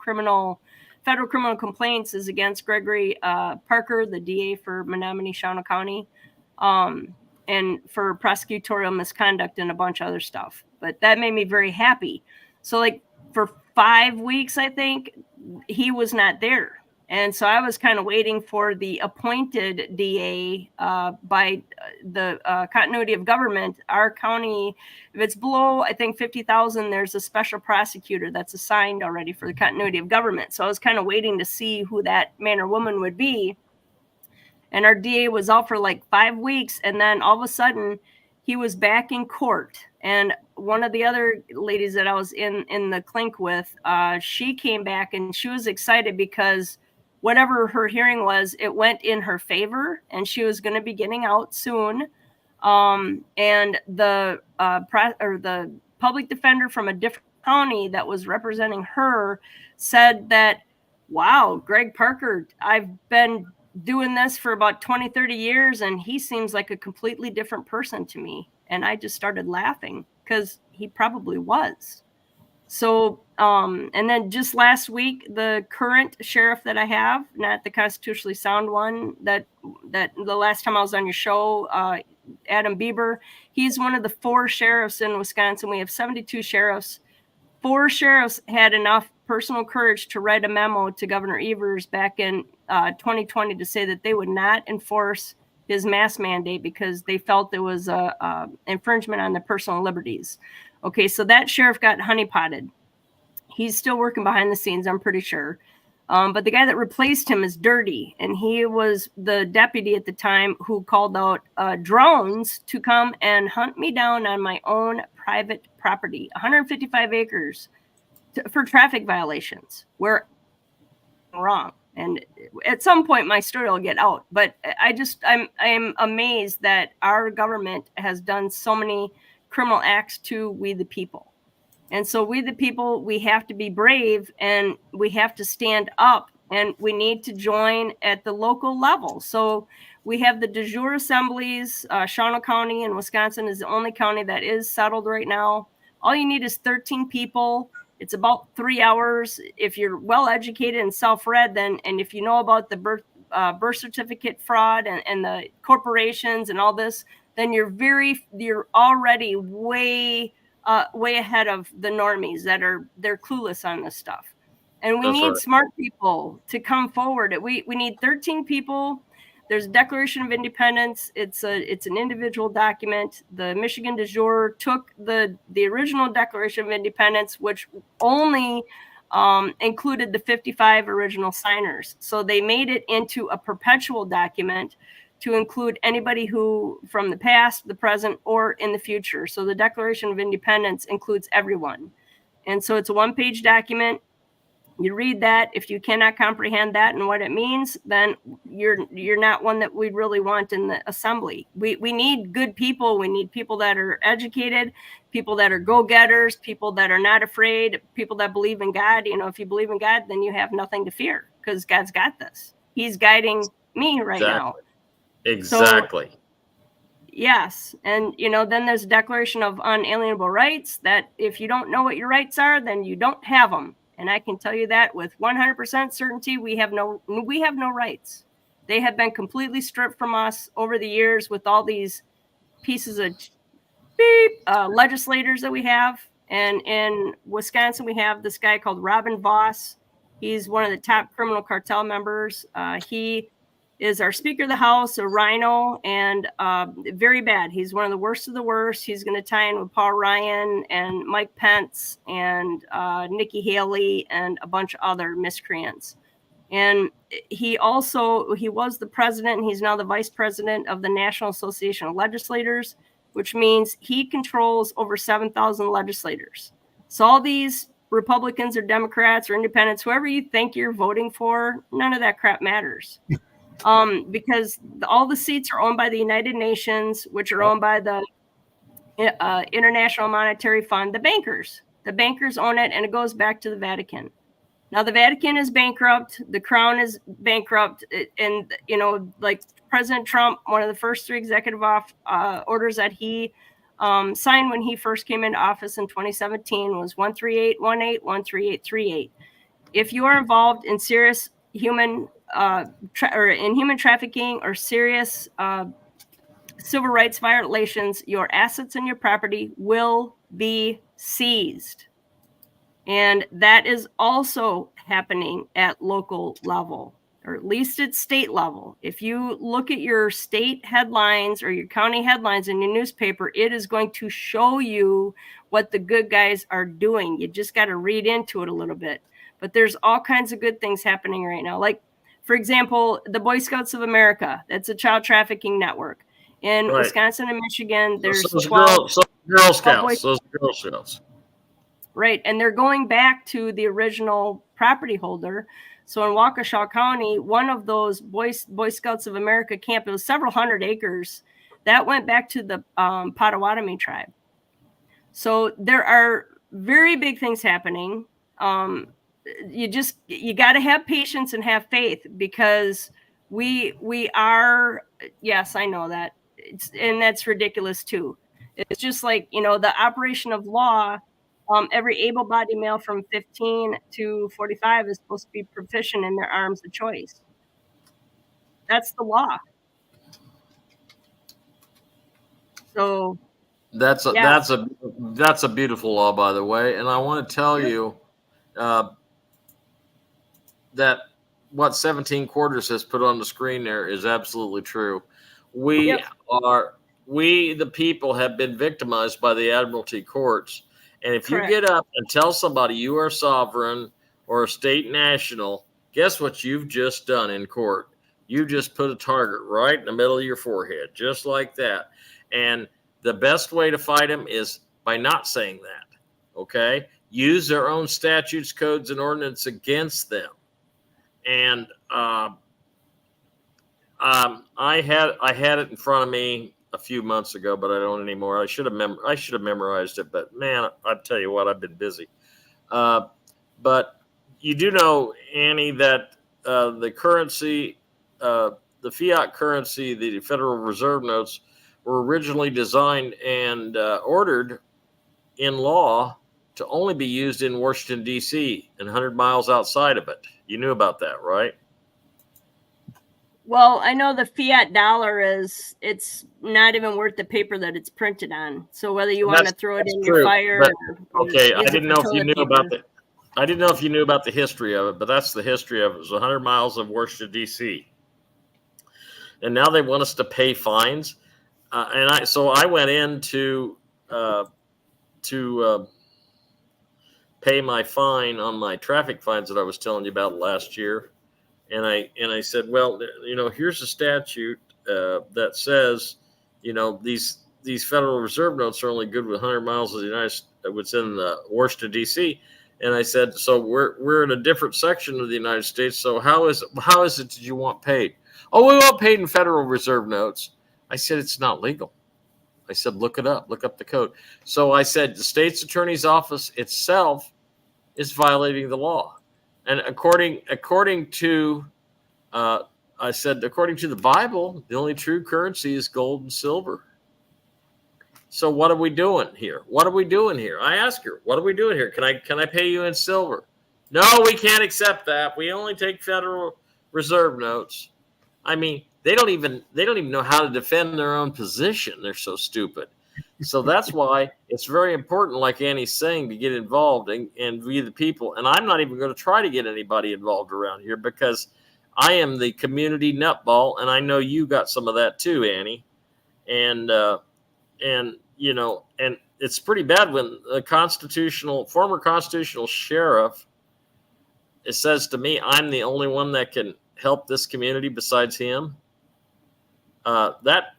federal criminal complaints is against Gregory Parker, the DA for Menominee-Shawano County, and for prosecutorial misconduct and a bunch of other stuff. But that made me very happy. So like for 5 weeks, I think, he was not there. And so I was kind of waiting for the appointed DA by the continuity of government. Our county, if it's below, I think 50,000, there's a special prosecutor that's assigned already for the continuity of government. So I was kind of waiting to see who that man or woman would be. And our DA was out for like 5 weeks. And then all of a sudden, he was back in court. And one of the other ladies that I was in the clink with, she came back and she was excited because whatever her hearing was, it went in her favor, and she was going to be getting out soon. And the public defender from a different county that was representing her said that, wow, Greg Parker, I've been doing this for about 20, 30 years, and he seems like a completely different person to me. And I just started laughing because he probably was. So, and then just last week, the current sheriff that I have, not the constitutionally sound one, that the last time I was on your show, Adam Bieber, he's one of the 4 sheriffs in Wisconsin. We have 72 sheriffs. 4 sheriffs had enough personal courage to write a memo to Governor Evers back in 2020 to say that they would not enforce his mask mandate because they felt there was a infringement on their personal liberties. Okay, so that sheriff got honeypotted. He's still working behind the scenes, I'm pretty sure. But the guy that replaced him is dirty, and he was the deputy at the time who called out drones to come and hunt me down on my own private property, 155 acres, for traffic violations, where I'm wrong. And at some point, my story will get out. But I'm amazed that our government has done so many criminal acts to we the people. And so we the people, we have to be brave, and we have to stand up, and we need to join at the local level. So we have the de jure assemblies. Shawano County in Wisconsin is the only county that is settled right now. All you need is 13 people. It's about 3 hours. If you're well educated and self-read, then, and if you know about the birth certificate fraud and the corporations and all this, then you're already way ahead of the normies they're clueless on this stuff. And we need smart people to come forward. We need 13 people. There's a Declaration of Independence. It's an individual document. The Michigan de jure took the original Declaration of Independence, which only included the 55 original signers. So they made it into a perpetual document to include anybody who from the past, the present, or in the future. So the Declaration of Independence includes everyone. And so it's a 1-page document. You read that. If you cannot comprehend that and what it means, then you're not one that we really want in the assembly. We need good people. We need people that are educated, people that are go-getters, people that are not afraid, people that believe in God. You know, if you believe in God, then you have nothing to fear because God's got this. He's guiding me right now. Exactly. So, yes. And, then there's a Declaration of Unalienable Rights that if you don't know what your rights are, then you don't have them. And I can tell you that with 100% certainty, we have no rights. They have been completely stripped from us over the years with all these pieces of legislators that we have. And in Wisconsin, we have this guy called Robin Voss. He's one of the top criminal cartel members. He is our Speaker of the House, a rhino, and very bad. He's one of the worst of the worst. He's going to tie in with Paul Ryan and Mike Pence and Nikki Haley and a bunch of other miscreants. And he was the president, and he's now the vice president of the National Association of Legislators, which means he controls over 7,000 legislators. So all these Republicans or Democrats or independents, whoever you think you're voting for, none of that crap matters. Because all the seats are owned by the United Nations, which are owned by the International Monetary Fund, the bankers. The bankers own it, and it goes back to the Vatican. Now, the Vatican is bankrupt. The Crown is bankrupt. And, like President Trump, one of the first 3 executive orders that he signed when he first came into office in 2017 was 13818, 13838. If you are involved in serious human trafficking or serious civil rights violations, your assets and your property will be seized. And that is also happening at local level. or at least at state level, if you look at your state headlines or your county headlines in your newspaper, it is going to show you what the good guys are doing. You just got to read into it a little bit. But there's all kinds of good things happening right now. Like, for example, the Boy Scouts of America, that's a child trafficking network. In Right. Wisconsin and Michigan, there's Those 12 Girl Scouts. Those Girl Scouts. Right. And they're going back to the original property holder. So in Waukesha County, one of those Boy Scouts of America camp, it was several hundred acres, that went back to the Potawatomi tribe. So there are very big things happening. You got to have patience and have faith, because we are, yes, I know that. And that's ridiculous too. It's just like, the operation of law. Every able-bodied male from 15 to 45 is supposed to be proficient in their arms of choice. That's the law. So that's a beautiful law, by the way. And I want to tell you that what 17 Quarters has put on the screen there is absolutely true. We, the people, have been victimized by the Admiralty courts. And if you get up and tell somebody you are sovereign or a state national, guess what you've just done in court? You just put a target right in the middle of your forehead, just like that. And the best way to fight them is by not saying that, okay? Use their own statutes, codes, and ordinance against them. And I had it in front of me a few months ago, but I don't anymore. I should have memorized it, but man, I tell you what, I've been busy. But you do know, Annie, that the currency, the fiat currency, the Federal Reserve notes, were originally designed and ordered in law to only be used in Washington, D.C. and 100 miles outside of it. You knew about that, right? Well, I know the fiat dollar it's not even worth the paper that it's printed on. So whether you want to throw it in your fire, okay, I didn't know if you knew about the. I didn't know if you knew about the history of it, but that's the history of it. It was 100 miles of Washington, D.C. And now they want us to pay fines. So I went in to pay my fine on my traffic fines that I was telling you about last year. And I said, well, here's a statute that says, these Federal Reserve notes are only good with 100 miles of the United States, within Washington, D.C. And I said, so we're in a different section of the United States. So how is it that you want paid? Oh, we want paid in Federal Reserve notes. I said, it's not legal. I said, look it up. Look up the code. So I said, the state's attorney's office itself is violating the law. And according to the Bible, the only true currency is gold and silver. So what are we doing here? I asked her, what are we doing here? Can I pay you in silver? No, we can't accept that. We only take Federal Reserve notes. I mean, they don't even know how to defend their own position. They're so stupid. So that's why it's very important, like Annie's saying, to get involved and we the people. And I'm not even going to try to get anybody involved around here, because I am the community nutball, and I know you got some of that too, Annie. And it's pretty bad when the former constitutional sheriff, it says to me, I'm the only one that can help this community besides him. That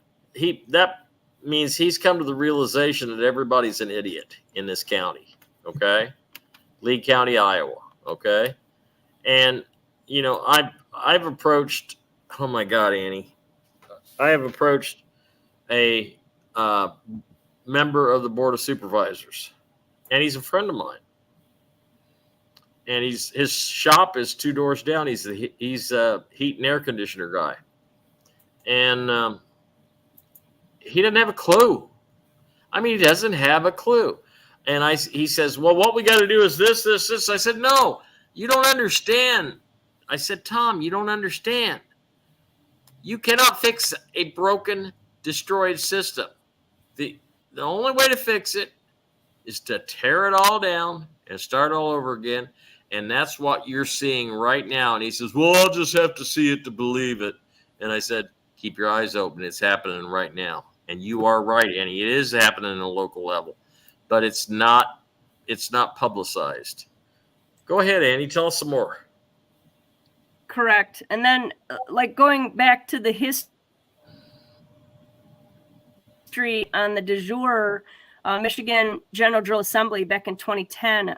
means he's come to the realization that everybody's an idiot in this county. Okay. Lee County, Iowa. Okay. And, I've approached, oh my God, Annie, I have approached a member of the Board of Supervisors, and he's a friend of mine. And his shop is 2 doors down. He's a heat and air conditioner guy. And he doesn't have a clue. I mean, he doesn't have a clue. And he says, well, what we got to do is this. I said, no, you don't understand. I said, Tom, you don't understand. You cannot fix a broken, destroyed system. The only way to fix it is to tear it all down and start all over again. And that's what you're seeing right now. And he says, well, I'll just have to see it to believe it. And I said, keep your eyes open. It's happening right now. And you are right, Annie. It is happening on a local level, but it's not publicized. Go ahead, Annie. Tell us some more. Correct. And then, like, going back to the history on the de jure, Michigan General Drill Assembly back in 2010,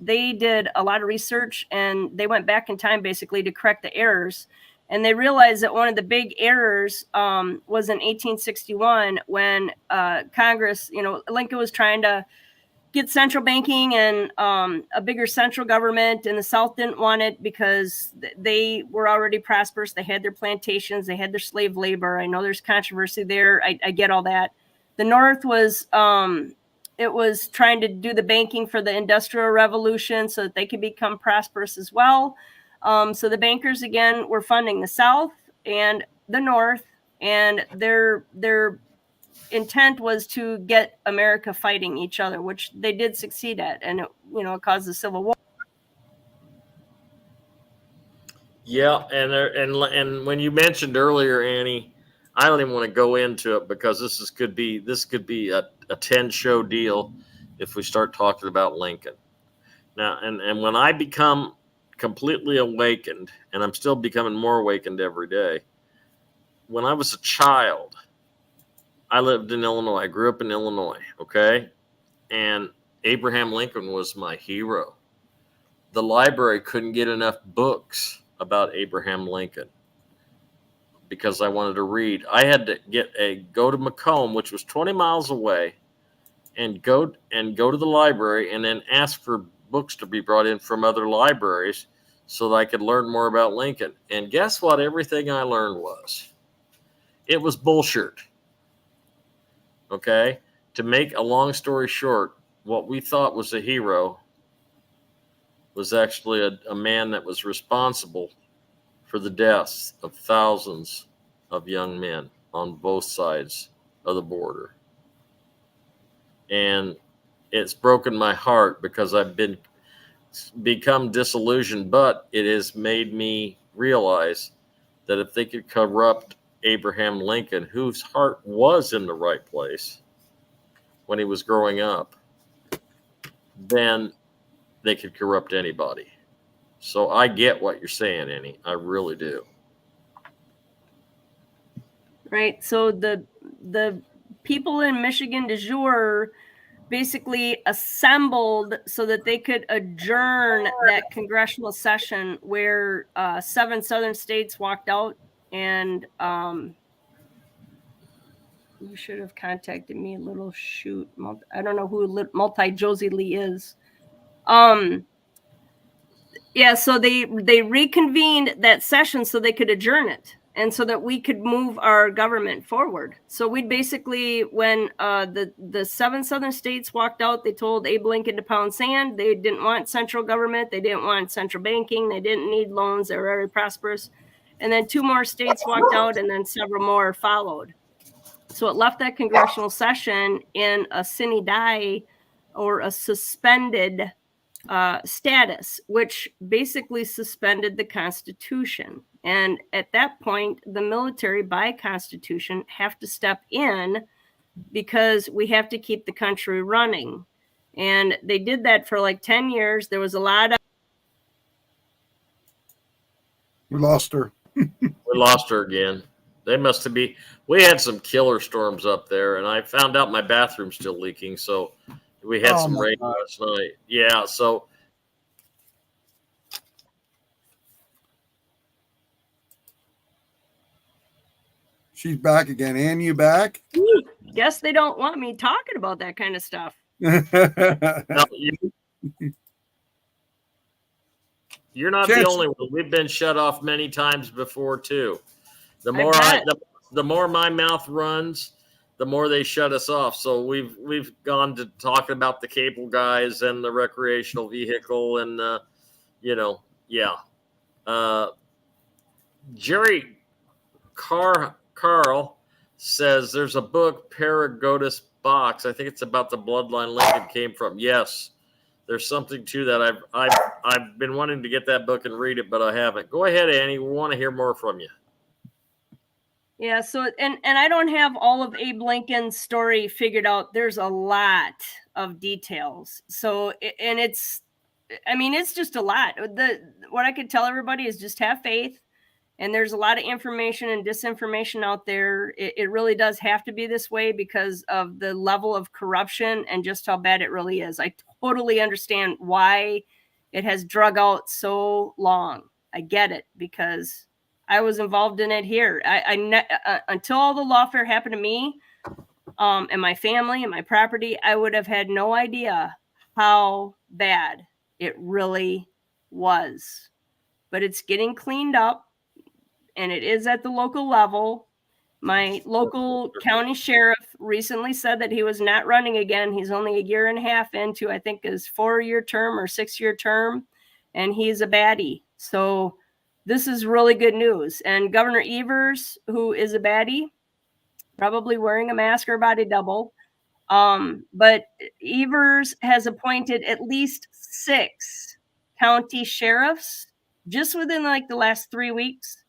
they did a lot of research, and they went back in time basically to correct the errors. And they realized that one of the big errors was in 1861 when Congress, Lincoln was trying to get central banking and a bigger central government, and the South didn't want it because they were already prosperous. They had their plantations, they had their slave labor. I know there's controversy there. I get all that. The North was it was trying to do the banking for the Industrial Revolution so that they could become prosperous as well. So the bankers again were funding the South and the North, and their intent was to get America fighting each other, which they did succeed at, and it caused the Civil War. Yeah, and when you mentioned earlier, Annie, I don't even want to go into it because this could be a 10-show deal if we start talking about Lincoln. Now, and when I become completely awakened, and I'm still becoming more awakened every day, when I was a child, I lived in Illinois. I grew up in Illinois, okay? And Abraham Lincoln was my hero. The library couldn't get enough books about Abraham Lincoln because I wanted to read. I had to go to Macomb, which was 20 miles away, and go to the library and then ask for books to be brought in from other libraries so that I could learn more about Lincoln. And guess what? Everything I learned it was bullshit. Okay, to make a long story short, what we thought was a hero was actually a man that was responsible for the deaths of thousands of young men on both sides of the border. And it's broken my heart because I've become disillusioned, but it has made me realize that if they could corrupt Abraham Lincoln, whose heart was in the right place when he was growing up, then they could corrupt anybody. So I get what you're saying, Annie. I really do. Right. So the people in Michigan de jure basically assembled so that they could adjourn that congressional session where 7 southern states walked out, and you should have contacted me, little shoot. I don't know who Multi-Josie Lee is. Yeah, so they reconvened that session so they could adjourn it, and so that we could move our government forward. So we basically, when the 7 southern states walked out, they told Abe Lincoln to pound sand. They didn't want central government. They didn't want central banking. They didn't need loans. They were very prosperous. And then 2 more states walked out, and then several more followed. So it left that congressional session in a sine die, or a suspended status, which basically suspended the Constitution. And at that point, the military, by Constitution, have to step in because we have to keep the country running. And they did that for like 10 years. There was a lot of... We lost her. We lost her again. We had some killer storms up there, and I found out my bathroom's still leaking. So we had some rain last night. Yeah. So she's back again. Ann, you back? Guess they don't want me talking about that kind of stuff. no, you're not the only one. We've been shut off many times before too. The more my mouth runs, the more they shut us off. So we've gone to talking about the cable guys and the recreational vehicle and Jerry Carl says there's a book, Paragodas Box. I think it's about the bloodline Lincoln came from. Yes, there's something to that. I've been wanting to get that book and read it, but I haven't. Go ahead, Annie. We want to hear more from you. Yeah, so and I don't have all of Abe Lincoln's story figured out. There's a lot of details. So and it's just a lot. What I could tell everybody is just have faith. And there's a lot of information and disinformation out there. It really does have to be this way because of the level of corruption and just how bad it really is. I totally understand why it has drug out so long. I get it because I was involved in it here. Until all the lawfare happened to me, and my family and my property, I would have had no idea how bad it really was. But it's getting cleaned up. And it is at the local level. My local county sheriff recently said that he was not running again. He's only a year and a half into, I think, his 4-year term or 6-year term, and he's a baddie. So this is really good news. And Governor Evers, who is a baddie, probably wearing a mask or body double, but Evers has appointed at least 6 county sheriffs just within like the last 3 weeks.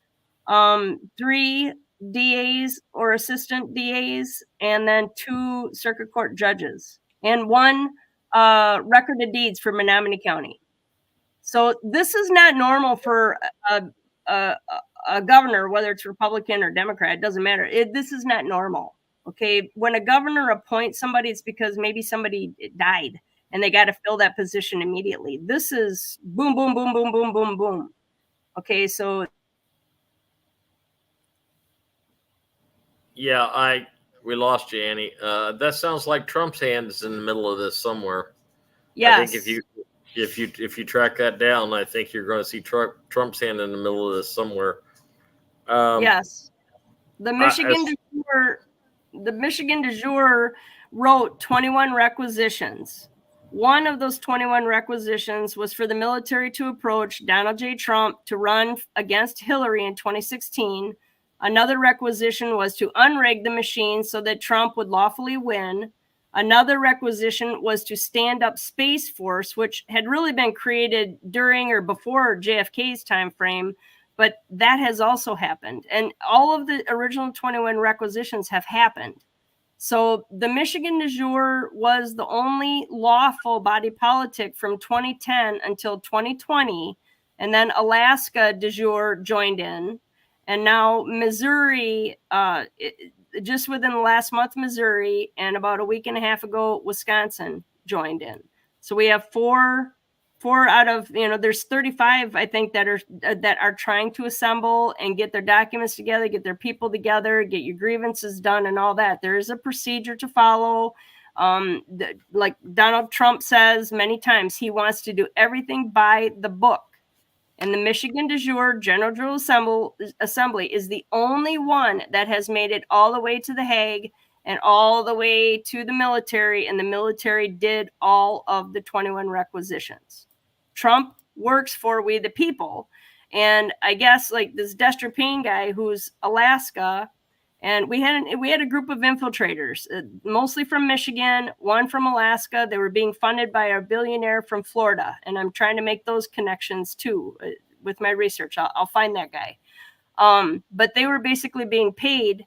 3 DAs or assistant DAs, and then 2 circuit court judges, and 1 record of deeds for Menominee County. So this is not normal for a governor, whether it's Republican or Democrat. It doesn't matter. This is not normal. Okay, when a governor appoints somebody, it's because maybe somebody died and they got to fill that position immediately. This is boom, boom, boom, boom, boom, boom, boom. Okay, so. Yeah, we lost you, Annie. That sounds like Trump's hand is in the middle of this somewhere. Yes. I think if you track that down, I think you're going to see Trump's hand in the middle of this somewhere. Yes, the Michigan du jour wrote 21 requisitions. One of those 21 requisitions was for the military to approach Donald J. Trump to run against Hillary in 2016. Another requisition was to unrig the machine so that Trump would lawfully win. Another requisition was to stand up Space Force, which had really been created during or before JFK's time frame, but that has also happened. And all of the original 21 requisitions have happened. So the Michigan du jour was the only lawful body politic from 2010 until 2020. And then Alaska du jour joined in. And now Missouri, just within the last month, Missouri, and about a week and a half ago, Wisconsin joined in. So we have four out of, there's 35, I think, that are trying to assemble and get their documents together, get their people together, get your grievances done and all that. There is a procedure to follow. Like Donald Trump says many times, he wants to do everything by the book. And the Michigan du jour General Assembly is the only one that has made it all the way to The Hague and all the way to the military, and the military did all of the 21 requisitions. Trump works for we the people. And I guess like this Destro Payne guy who's Alaska, and we had a group of infiltrators, mostly from Michigan, one from Alaska. They were being funded by a billionaire from Florida. And I'm trying to make those connections too with my research. I'll find that guy. But they were basically being paid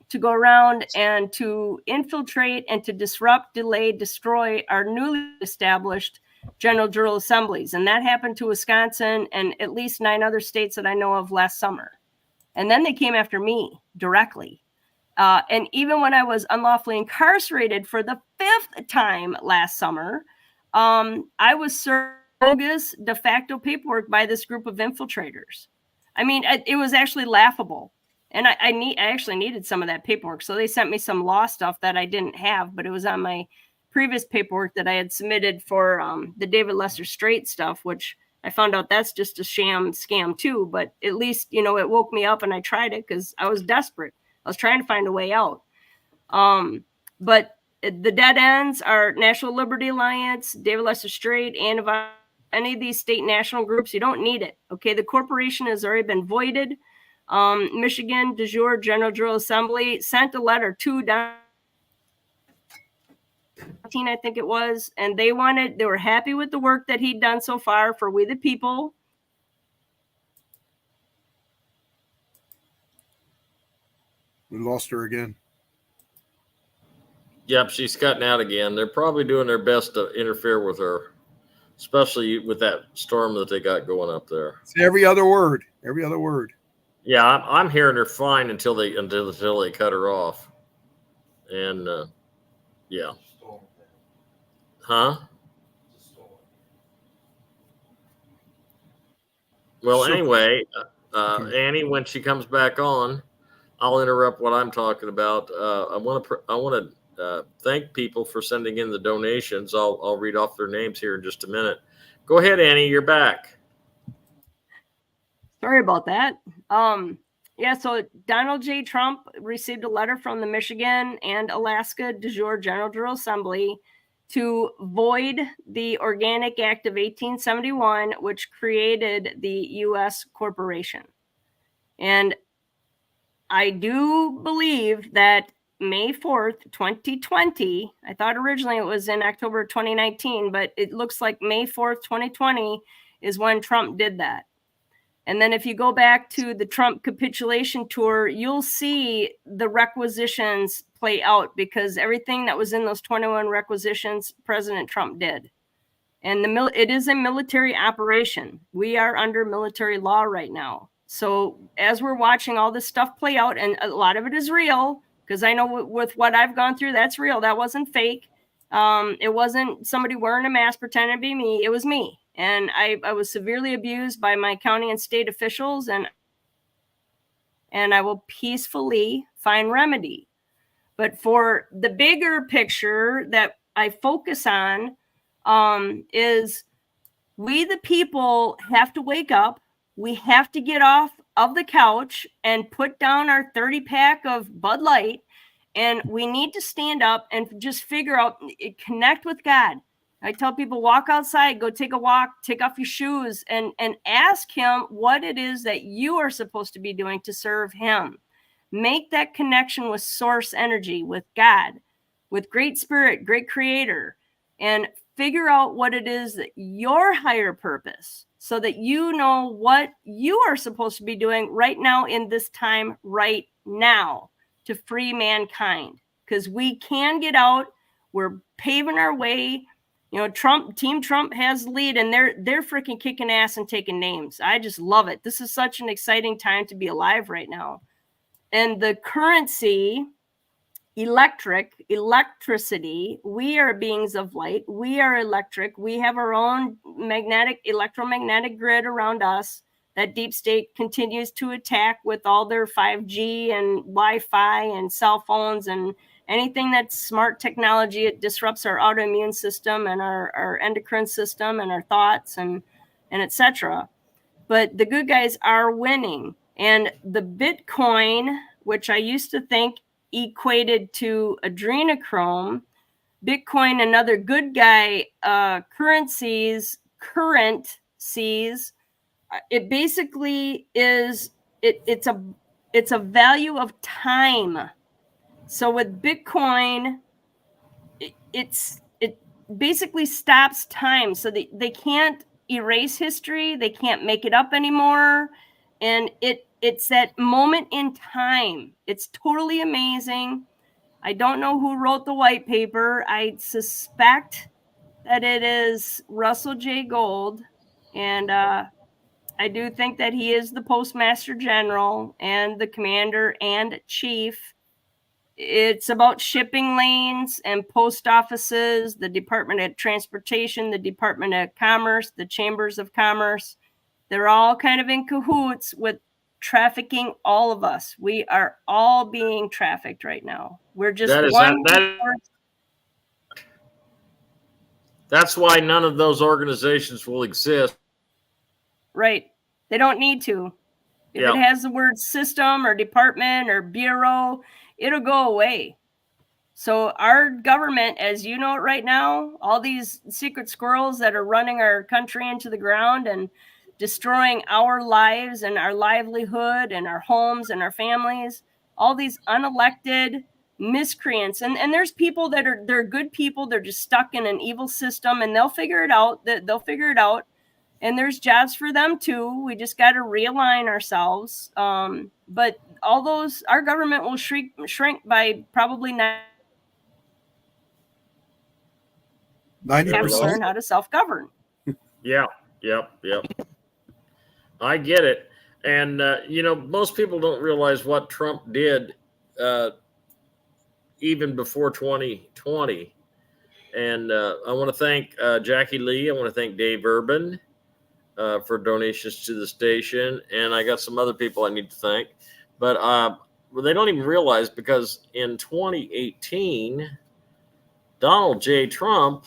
to go around and to infiltrate and to disrupt, delay, destroy our newly established general assemblies. And that happened to Wisconsin and at least 9 other states that I know of last summer. And then they came after me directly. And even when I was unlawfully incarcerated for the 5th time last summer, I was served bogus de facto paperwork by this group of infiltrators. I mean, it was actually laughable. And I actually needed some of that paperwork. So they sent me some law stuff that I didn't have, but it was on my previous paperwork that I had submitted for the David Lester Strait stuff, which I found out that's just a sham scam too. But at least, it woke me up and I tried it because I was desperate. I was trying to find a way out. But the dead ends are National Liberty Alliance, David Lester Strait, and any of these state national groups. You don't need it. Okay, the corporation has already been voided. Michigan du jour General Assembly sent a letter to I think it was, and they were happy with the work that he'd done so far for We the People. We lost her again. Yep, she's cutting out again. They're probably doing their best to interfere with her, especially with that storm that they got going up there. It's every other word. Every other word. Yeah, I'm hearing her fine until they cut her off. And yeah. Huh? Well, anyway, Annie, when she comes back on, I'll interrupt what I'm talking about. I want to thank people for sending in the donations. I'll read off their names here in just a minute. Go ahead, Annie. You're back. Sorry about that. Yeah, so Donald J. Trump received a letter from the Michigan and Alaska de jure General Assembly to void the Organic Act of 1871, which created the U.S. corporation. And I do believe that May 4th, 2020, I thought originally it was in October 2019, but it looks like May 4th, 2020 is when Trump did that. And then if you go back to the Trump capitulation tour, you'll see the requisitions play out, because everything that was in those 21 requisitions, President Trump did. And it is a military operation. We are under military law right now. So as we're watching all this stuff play out, and a lot of it is real, because I know with what I've gone through, that's real. That wasn't fake. It wasn't somebody wearing a mask pretending to be me. It was me. And I was severely abused by my county and state officials, and I will peacefully find remedy. But for the bigger picture that I focus on, is we the people have to wake up. We have to get off of the couch and put down our 30-pack of Bud Light, and we need to stand up and just figure out, connect with God. I tell people, walk outside, go take a walk, take off your shoes, and ask him what it is that you are supposed to be doing to serve him. Make that connection with source energy, with God, with Great Spirit, Great Creator, and figure out what it is that your higher purpose, so that you know what you are supposed to be doing right now in this time, right now, to free mankind. Because we can get out. We're paving our way. You know, Team Trump has the lead, and they're freaking kicking ass and taking names. I just love it. This is such an exciting time to be alive right now. And the currency, electricity, we are beings of light. We are electric. We have our own electromagnetic grid around us that deep state continues to attack with all their 5G and Wi-Fi and cell phones and anything that's smart technology. It disrupts our autoimmune system and our endocrine system and our thoughts and etc. But the good guys are winning. And the Bitcoin, which I used to think equated to adrenochrome, Bitcoin, another good guy, currencies, it basically is, it's a value of time. So with Bitcoin, it basically stops time. So they can't erase history. They can't make it up anymore. And it's that moment in time. It's totally amazing. I don't know who wrote the white paper. I suspect that it is Russell J. Gold. And I do think that he is the Postmaster General and the Commander and Chief. It's about shipping lanes and post offices, the Department of Transportation, the Department of Commerce, the Chambers of Commerce. They're all kind of in cahoots with trafficking all of us. We are all being trafficked right now. We're just That's why none of those organizations will exist. Right. They don't need to. If it has the word system or department or bureau, it'll go away. So our government, as you know it right now, all these secret squirrels that are running our country into the ground and destroying our lives and our livelihood and our homes and our families, all these unelected miscreants, and there's people they're good people. They're just stuck in an evil system, and they'll figure it out. And there's jobs for them too. We just got to realign ourselves. But all those, our government will shrink by probably 90%. Learn how to self-govern. Yeah. Yep. I get it. And, most people don't realize what Trump did even before 2020. And I want to thank Jackie Lee. I want to thank Dave Urban for donations to the station. And I got some other people I need to thank. But they don't even realize, because in 2018, Donald J. Trump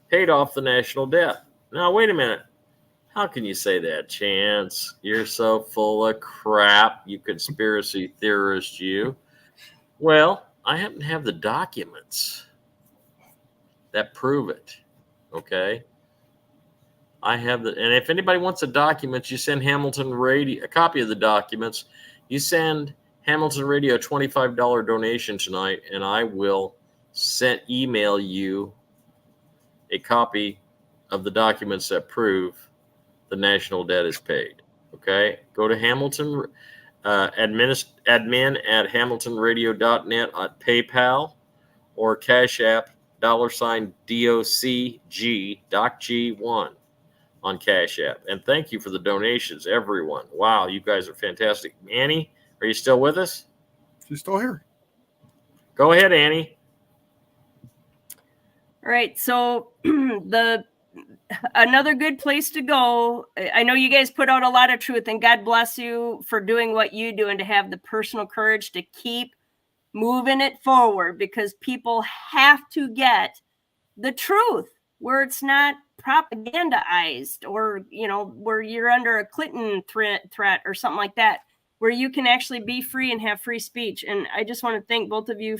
paid off the national debt. Now, wait a minute. How can you say that, Chance? You're so full of crap, you conspiracy theorist, you. Well, I happen to have the documents that prove it, okay? I have and if anybody wants the documents, you send Hamilton Radio a copy of the documents. You send Hamilton Radio a $25 donation tonight, and I will email you a copy of the documents that prove the national debt is paid. Okay, go to Hamilton admin at hamiltonradio.net at PayPal or Cash App $DOCG Doc-G1 on Cash App. And thank you for the donations, everyone. Wow, you guys are fantastic. Annie, are you still with us? She's still here. Go ahead, Annie. All right, so another good place to go. I know you guys put out a lot of truth, and God bless you for doing what you do and to have the personal courage to keep moving it forward, because people have to get the truth where it's not propagandized, or, where you're under a Clinton threat or something like that, where you can actually be free and have free speech. And I just want to thank both of you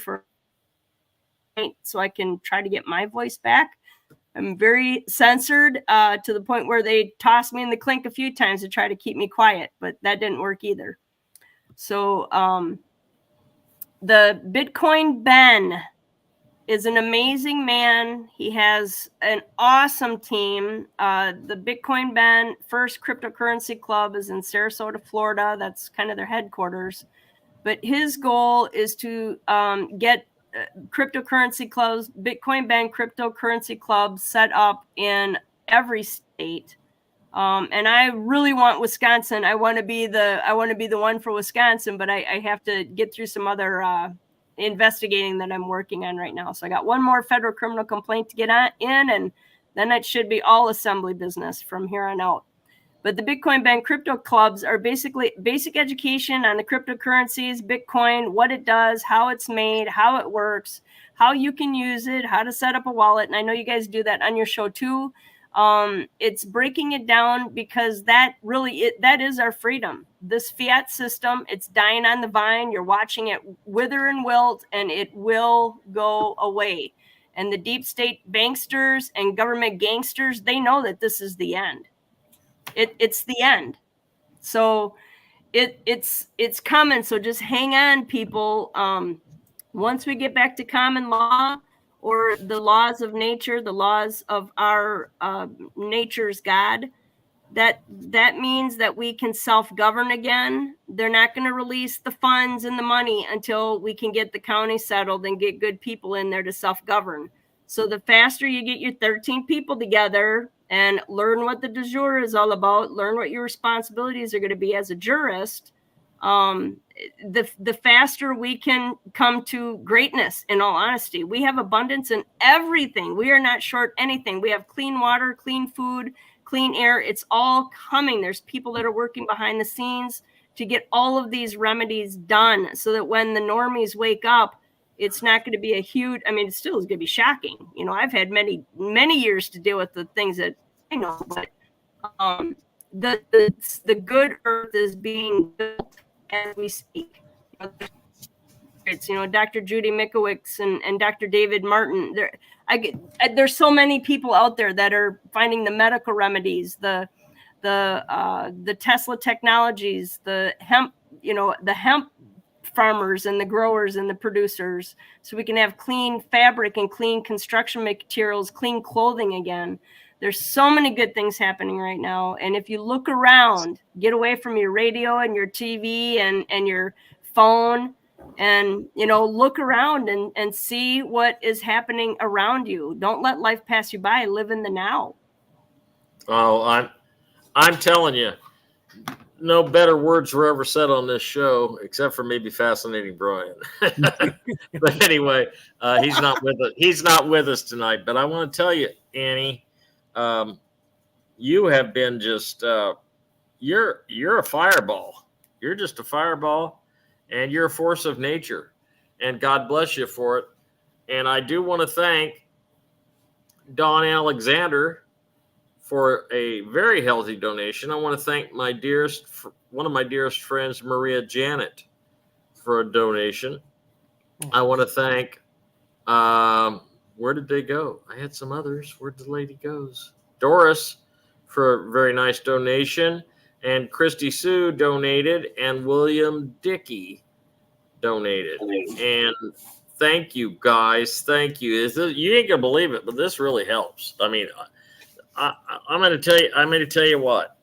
so I can try to get my voice back. I'm very censored to the point where they tossed me in the clink a few times to try to keep me quiet, but that didn't work either. So the Bitcoin Ben is an amazing man. He has an awesome team. The Bitcoin Ben First Cryptocurrency Club is in Sarasota, Florida. That's kind of their headquarters. But his goal is to get cryptocurrency clubs, Bitcoin Ben cryptocurrency clubs set up in every state. And I really want Wisconsin. I want to be the one for Wisconsin, but I have to get through some other investigating that I'm working on right now. So I got one more federal criminal complaint to get in, and then it should be all assembly business from here on out. But the Bitcoin Ben crypto clubs are basically basic education on the cryptocurrencies, Bitcoin, what it does, how it's made, how it works, how you can use it, how to set up a wallet. And I know you guys do that on your show too. It's breaking it down, because that is our freedom. This fiat system, it's dying on the vine. You're watching it wither and wilt, and it will go away. And the deep state banksters and government gangsters, they know that this is the end. It's the end. So it's coming. So just hang on, people. Once we get back to common law, or the laws of nature, the laws of our nature's God, that means that we can self-govern again. They're not going to release the funds and the money until we can get the county settled and get good people in there to self-govern. So the faster you get your 13 people together and learn what the de jure is all about, learn what your responsibilities are going to be as a jurist, the faster we can come to greatness. In all honesty, we have abundance in everything. We are not short anything. We have clean water, clean food, clean air. It's all coming. There's people that are working behind the scenes to get all of these remedies done, so that when the normies wake up, it's not going to be a huge, it still is going to be shocking. I've had many years to deal with the things that I know, but the good earth is being built as we speak. It's, Dr. Judy Mikowicz and Dr. David Martin. There's so many people out there that are finding the medical remedies, the Tesla technologies, the hemp farmers and the growers and the producers, so we can have clean fabric and clean construction materials, clean clothing again. There's so many good things happening right now. And if you look around, get away from your radio and your TV and your phone, and, look around and see what is happening around you. Don't let life pass you by. Live in the now. Oh, I'm telling you, no better words were ever said on this show, except for maybe Fascinating Brian. But anyway, he's not with us. He's not with us tonight. But I want to tell you, Annie, you have been just you're a fireball. You're just a fireball, and you're a force of nature. And God bless you for it. And I do want to thank Don Alexander for a very healthy donation. I want to thank one of my dearest friends, Maria Janet, for a donation. I want to thank, where did they go? I had some others. Where'd the lady goes? Doris, for a very nice donation. And Christy Sue donated, and William Dickey donated. And thank you, guys. Thank you. You ain't gonna believe it, but this really helps. I mean, I'm going to tell you what.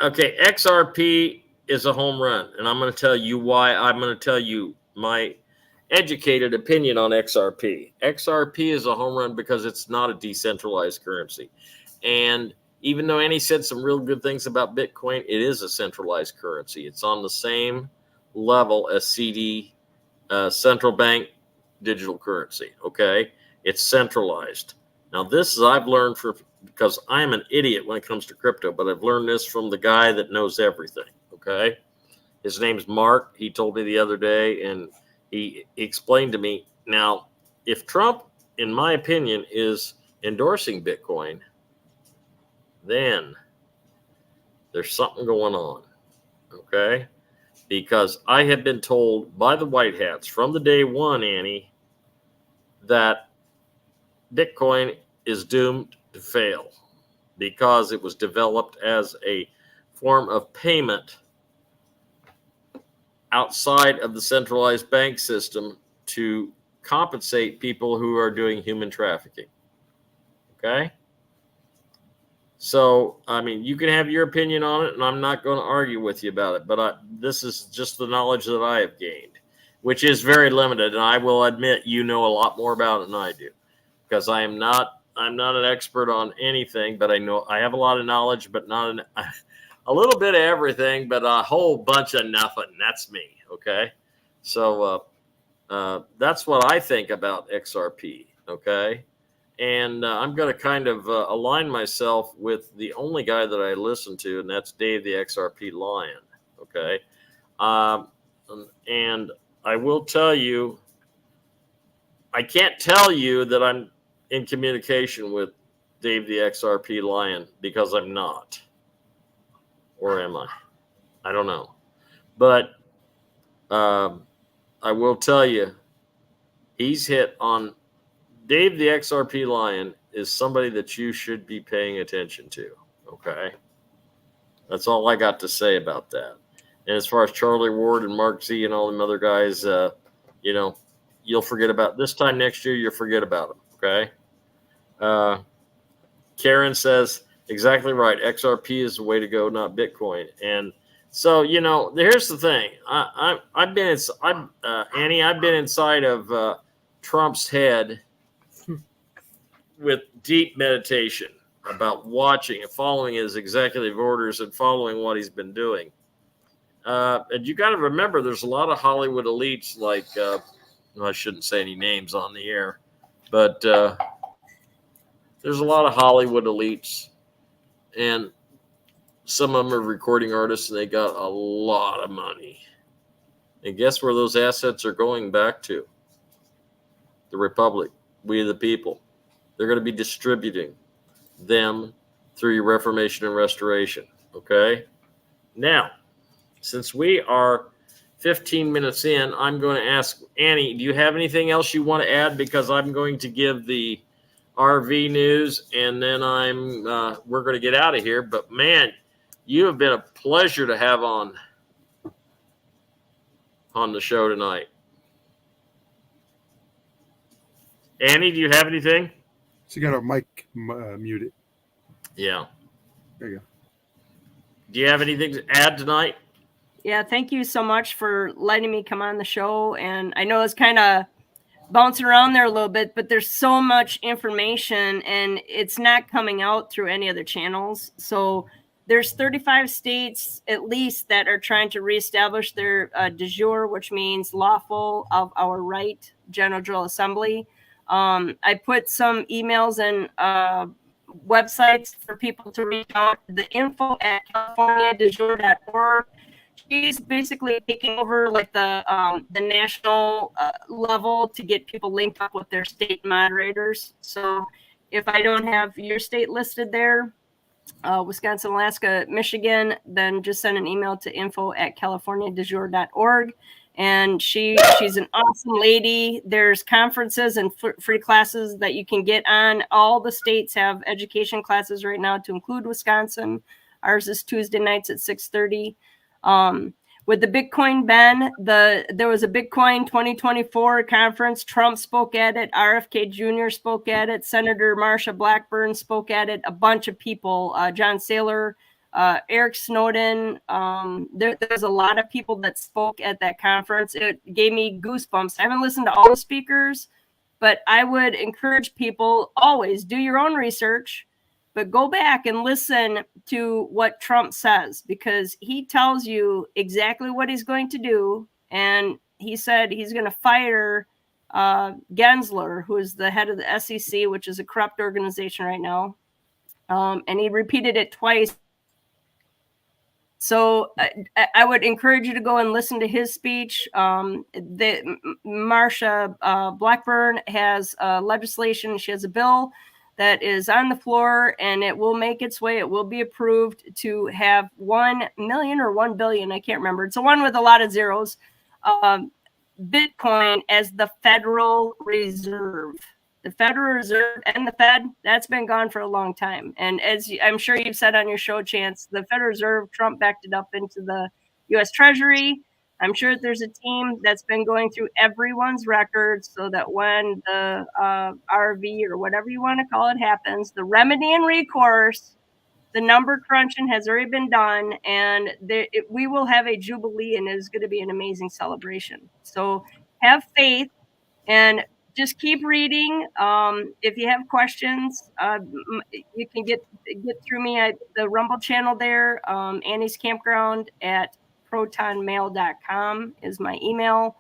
Okay, XRP is a home run, and I'm going to tell you why. I'm going to tell you my educated opinion on XRP. XRP is a home run because it's not a decentralized currency. And even though Annie said some real good things about Bitcoin, it is a centralized currency. It's on the same level as CD, central bank digital currency, okay? It's centralized. Now, this is I've learned because I'm an idiot when it comes to crypto, but I've learned this from the guy that knows everything, okay? His name's Mark. He told me the other day, and he explained to me. Now, if Trump, in my opinion, is endorsing Bitcoin, then there's something going on, okay? Because I have been told by the White Hats from the day one, Annie, that Bitcoin is doomed to fail because it was developed as a form of payment outside of the centralized bank system to compensate people who are doing human trafficking. Okay? So, I mean, you can have your opinion on it, and I'm not going to argue with you about it, but this is just the knowledge that I have gained, which is very limited, and I will admit you know a lot more about it than I do, because I'm not an expert on anything, but I know I have a lot of knowledge, but not a little bit of everything, but a whole bunch of nothing. That's me, okay? So that's what I think about XRP, okay? And I'm going to kind of align myself with the only guy that I listen to, and that's Dave the XRP Lion, okay? And I will tell you, I can't tell you that I'm in communication with Dave the XRP Lion because I'm not. Or am I? I don't know. But I will tell you, he's hit on Dave the XRP Lion is somebody that you should be paying attention to. Okay. That's all I got to say about that. And as far as Charlie Ward and Mark Z and all them other guys, you'll forget about this time next year. You'll forget about them. Okay. Karen says exactly right. XRP is the way to go, not Bitcoin. And so, here's the thing. I've been inside of Trump's head with deep meditation about watching and following his executive orders and following what he's been doing. And you got to remember, there's a lot of Hollywood elites, like, I shouldn't say any names on the air, but there's a lot of Hollywood elites, and some of them are recording artists, and they got a lot of money. And guess where those assets are going back to? The Republic, we the people. They're going to be distributing them through your Reformation and Restoration. Okay? Now, since we are 15 minutes in, I'm going to ask Annie, do you have anything else you want to add? Because I'm going to give the RV news, and then we're going to get out of here. But man, you have been a pleasure to have on on the show tonight. Annie, do you have anything? She got her mic muted. Yeah. There you go. Do you have anything to add tonight? Yeah, thank you so much for letting me come on the show. And I know it's kind of bouncing around there a little bit, but there's so much information and it's not coming out through any other channels. So there's 35 states at least that are trying to reestablish their de jure, which means lawful of our right General Assembly. I put some emails and websites for people to reach out. The info at californiadejure.org. She's basically taking over like the national level to get people linked up with their state moderators. So if I don't have your state listed there, Wisconsin, Alaska, Michigan, then just send an email to info@californiadejure.org. And she's an awesome lady. There's conferences and free classes that you can get on. All the states have education classes right now, to include Wisconsin. Ours is Tuesday nights at 6:30. With the Bitcoin ban, there was a Bitcoin 2024 conference. Trump spoke at it. RFK Jr. spoke at it. Senator Marsha Blackburn spoke at it. A bunch of people. John Saylor, Eric Snowden. There's a lot of people that spoke at that conference. It gave me goosebumps. I haven't listened to all the speakers, but I would encourage people, always do your own research, but go back and listen to what Trump says, because he tells you exactly what he's going to do. And he said he's going to fire Gensler, who is the head of the SEC, which is a corrupt organization right now. And he repeated it twice. So I would encourage you to go and listen to his speech. Marsha Blackburn has legislation. She has a bill that is on the floor, and it will make its way. It will be approved to have 1 million or 1 billion. I can't remember. It's a one with a lot of zeros. Bitcoin as the Federal Reserve. The Federal Reserve and the Fed, that's been gone for a long time. And as I'm sure you've said on your show, Chance, the Federal Reserve, Trump backed it up into the U.S. Treasury. I'm sure there's a team that's been going through everyone's records so that when the RV or whatever you want to call it happens, the remedy and recourse, the number crunching has already been done, and we will have a jubilee, and it is going to be an amazing celebration. So have faith and just keep reading. If you have questions, you can get through me at the Rumble channel there. Annie's Campground at protonmail.com is my email.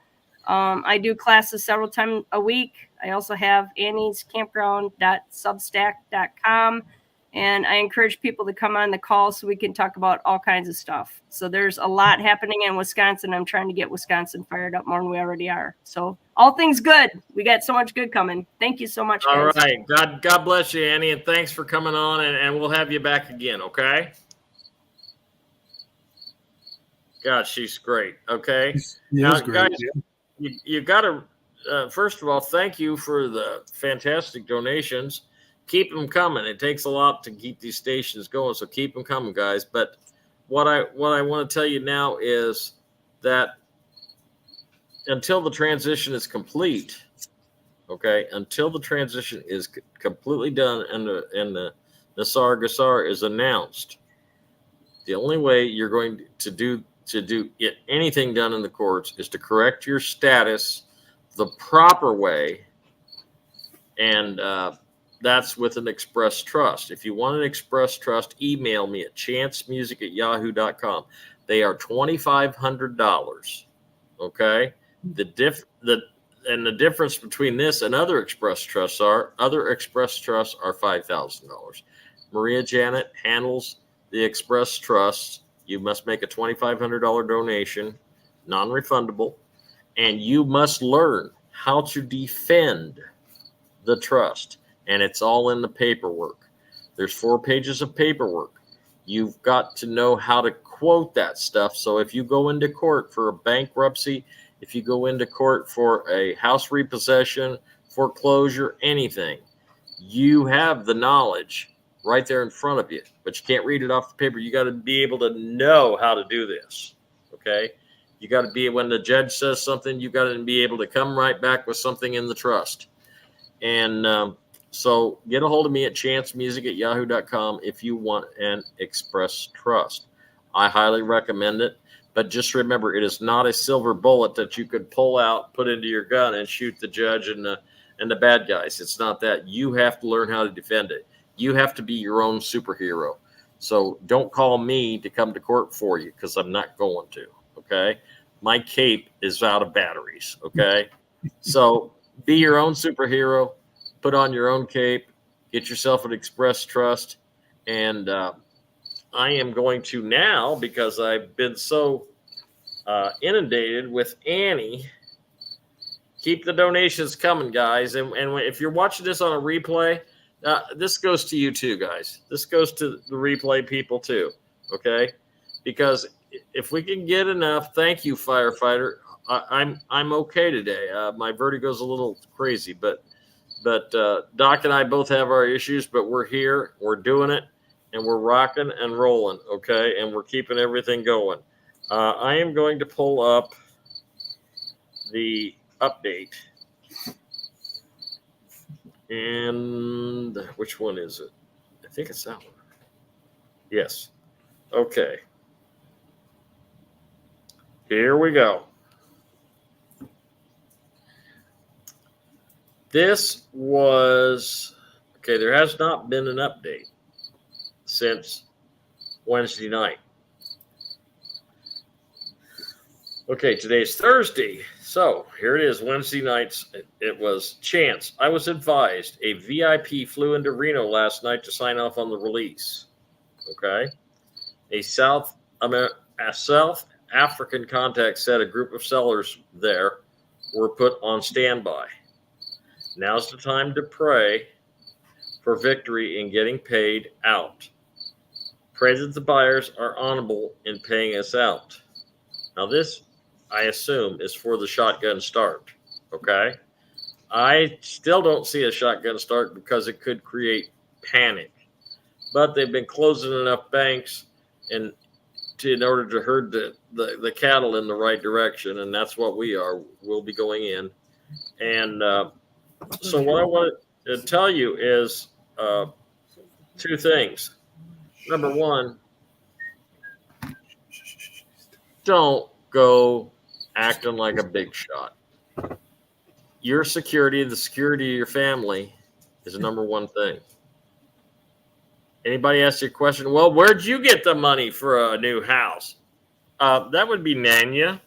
I do classes several times a week. I also have Annie's Campground.substack.com. And I encourage people to come on the call so we can talk about all kinds of stuff. So there's a lot happening in Wisconsin. I'm trying to get Wisconsin fired up more than we already are. So all things good. We got so much good coming. Thank you so much, guys. All right. God bless you, Annie, and thanks for coming on, and we'll have you back again, okay? God, she's great, okay? Now, great, guys, you got to, first of all, thank you for the fantastic donations. Keep them coming. It takes a lot to keep these stations going, so keep them coming, guys. But what I want to tell you now is that until the transition is complete, okay, until the transition is completely done and the Nassar Gassar is announced, the only way you're going to get anything done in the courts is to correct your status the proper way, and that's with an express trust. If you want an express trust, email me at chancemusic@yahoo.com. They are $2,500. Okay. The difference between this and other express trusts are $5,000. Maria Janet handles the express trust. You must make a $2,500 donation, non-refundable, and you must learn how to defend the trust. And it's all in the paperwork. There's 4 pages of paperwork. You've got to know how to quote that stuff. So if you go into court for a bankruptcy, if you go into court for a house repossession, foreclosure, anything, you have the knowledge right there in front of you, but you can't read it off the paper. You got to be able to know how to do this. Okay. You got to be, when the judge says something, you got to be able to come right back with something in the trust. And so get a hold of me at chancemusic@yahoo.com if you want an express trust. I highly recommend it. But just remember, it is not a silver bullet that you could pull out, put into your gun, and shoot the judge and the bad guys. It's not that. You have to learn how to defend it. You have to be your own superhero. So don't call me to come to court for you, because I'm not going to. Okay? My cape is out of batteries. Okay? So be your own superhero. Put on your own cape. Get yourself an express trust. And I am going to now, because I've been so inundated with Annie, keep the donations coming, guys. And if you're watching this on a replay, this goes to you too, guys. This goes to the replay people too, okay? Because if we can get enough, thank you, firefighter. I'm okay today. My vertigo's a little crazy, but Doc and I both have our issues, but we're here, we're doing it. And we're rocking and rolling, okay? And we're keeping everything going. I am going to pull up the update. And which one is it? I think it's that one. Yes. Okay. Here we go. This was, okay, there has not been an update since Wednesday night. Okay, today's Thursday. So here it is, Wednesday nights. It was Chance. I was advised a VIP flew into Reno last night to sign off on the release. Okay. A South African contact said a group of sellers there were put on standby. Now's the time to pray for victory in getting paid out. Pray that the buyers are honorable in paying us out. Now this, I assume, is for the shotgun start, okay? I still don't see a shotgun start because it could create panic. But they've been closing enough banks in order to herd the cattle in the right direction, and that's what we are. We'll be going in. And so what I want to tell you is two things. Number one, don't go acting like a big shot. Your security, the security of your family, is the number one thing. Anybody ask you a question? Well, where'd you get the money for a new house? That would be Nanya.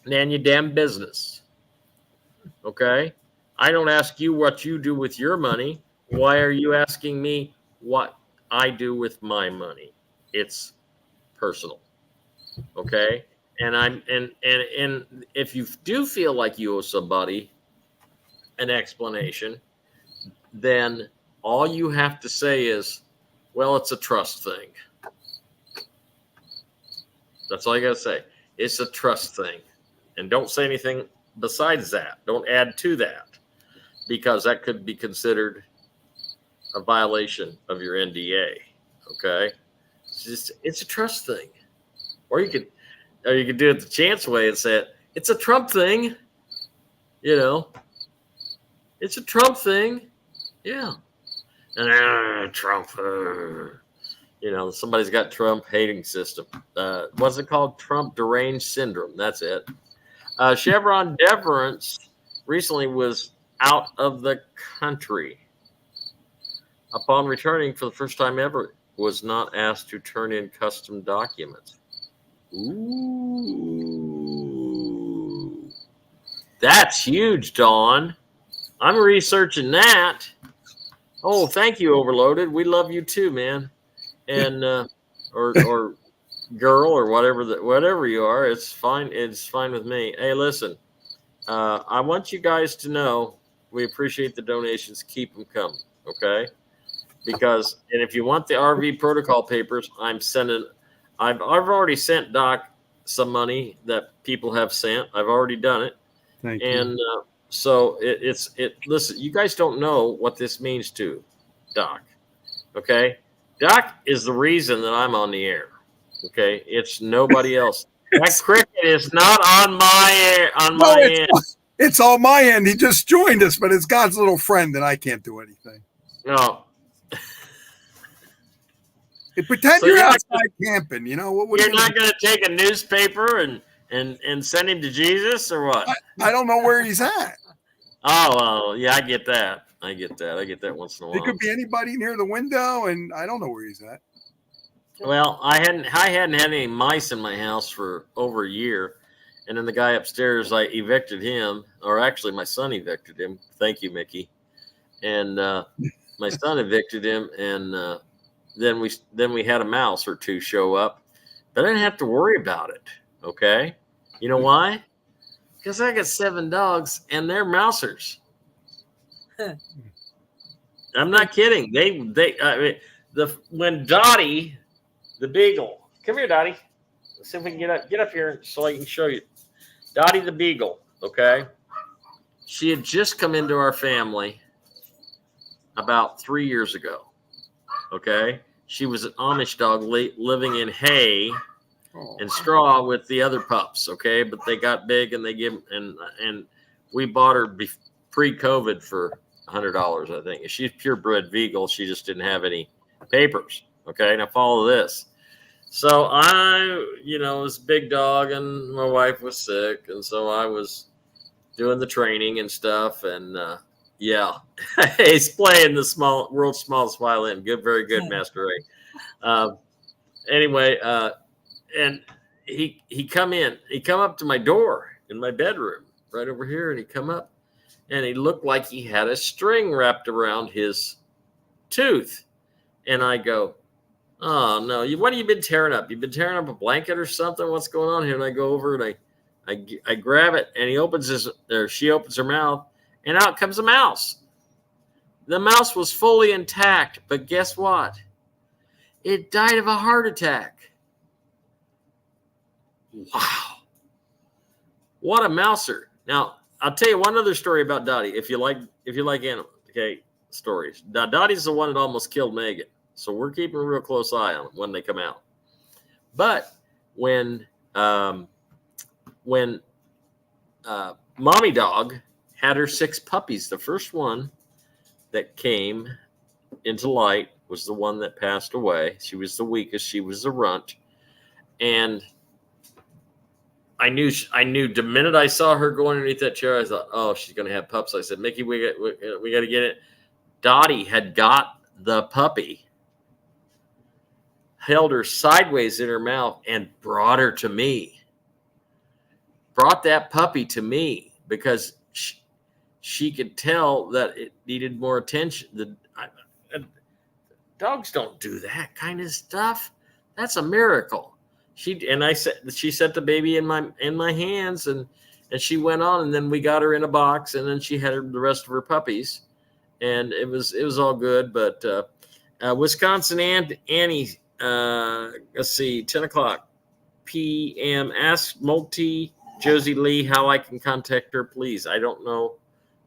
Nanya damn business. Okay? I don't ask you what you do with your money. Why are you asking me what I do with my money? It's personal. Okay? And if you do feel like you owe somebody an explanation, then all you have to say is, well, it's a trust thing. That's all you got to say. It's a trust thing. And don't say anything besides that. Don't add to that, because that could be considered a violation of your NDA. Okay? It's a trust thing. Or you could do it the Chance way and say it's a Trump thing. You know, it's a Trump thing. Yeah. And Trump, you know, somebody's got Trump hating system. What's it called? Trump deranged syndrome. That's it. Chevron Deference recently was out of the country. Upon returning for the first time ever, was not asked to turn in custom documents. Ooh. That's huge, Dawn. I'm researching that. Oh, thank you, Overloaded. We love you too, man. And or girl or whatever you are, it's fine. It's fine with me. Hey, listen, I want you guys to know we appreciate the donations. Keep them coming, okay? Because and if you want the RV protocol papers, I've already sent Doc some money that people have sent. I've already done it. Thank you. And so listen, you guys don't know what this means to Doc. Okay? Doc is the reason that I'm on the air. Okay? It's nobody else. That cricket It's not on my No, end. it's on my end. He just joined us, but it's God's little friend, and I can't do anything. No. Hey, pretend So you're you're not outside camping. You know what? You're not going to take a newspaper and send him to Jesus or what? I don't know where he's at. Oh, well, yeah, I get that. I get that once in a while. It could be anybody near the window, and I don't know where he's at. Well, I hadn't had any mice in my house for over a year, and then the guy upstairs, I evicted him, or actually my son evicted him. Thank you, Mickey. And my son evicted him, and then we had a mouse or two show up, but I didn't have to worry about it. Okay, you know why? Because I got 7 dogs and they're mousers. I'm not kidding. When Dottie, the beagle, come here, Dottie. Let's see if we can get up here so I can show you. Dottie the beagle. Okay, she had just come into our family about 3 years ago. Okay, she was an Amish dog living in hay and straw with the other pups. Okay, but they got big and and we bought her pre-COVID for $100, I think. She's purebred Beagle. She just didn't have any papers. Okay, now follow this. So I, was a big dog, and my wife was sick, and so I was doing the training and stuff, and yeah, he's playing the world's smallest violin. Good, very good, Master Ray. Anyway, and he come up to my door in my bedroom right over here, and he come up, and he looked like he had a string wrapped around his tooth, and I go, "Oh no, what have you been tearing up? You've been tearing up a blanket or something? What's going on here?" And I go over and I grab it, and she opens her mouth, and out comes a mouse. The mouse was fully intact, but guess what? It died of a heart attack. Wow. What a mouser. Now, I'll tell you one other story about Dottie, if you like animals, okay, stories. Now, Dottie's the one that almost killed Megan, so we're keeping a real close eye on them when they come out. But when Mommy Dog had her 6 puppies, the first one that came into light was the one that passed away. She was the weakest. She was the runt. And I knew the minute I saw her go underneath that chair, I thought, oh, she's going to have pups. I said, Mickey, we got to get it. Dottie had got the puppy, held her sideways in her mouth, and brought her to me. Brought that puppy to me because she could tell that it needed more attention. Dogs don't do that kind of stuff. That's a miracle. She set the baby in my hands, and she went on, and then we got her in a box, and then she had the rest of her puppies, and it was all good. But Wisconsin Annie, let's see, 10:00 p.m. Ask Multi Josie Lee how I can contact her, please. I don't know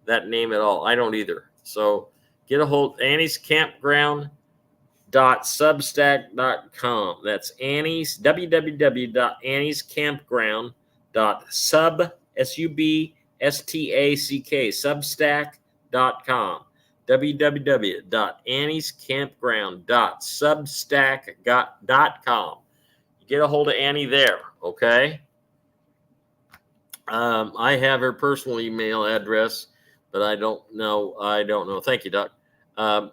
that name at all. I don't either. So get a hold Annie's Campground.substack.com. That's Annie's www.anniescampground.substack substack.com. www.anniescampground.substack.com. Get a hold of Annie there, okay? I have her personal email address, but I don't know. Thank you, Doc. I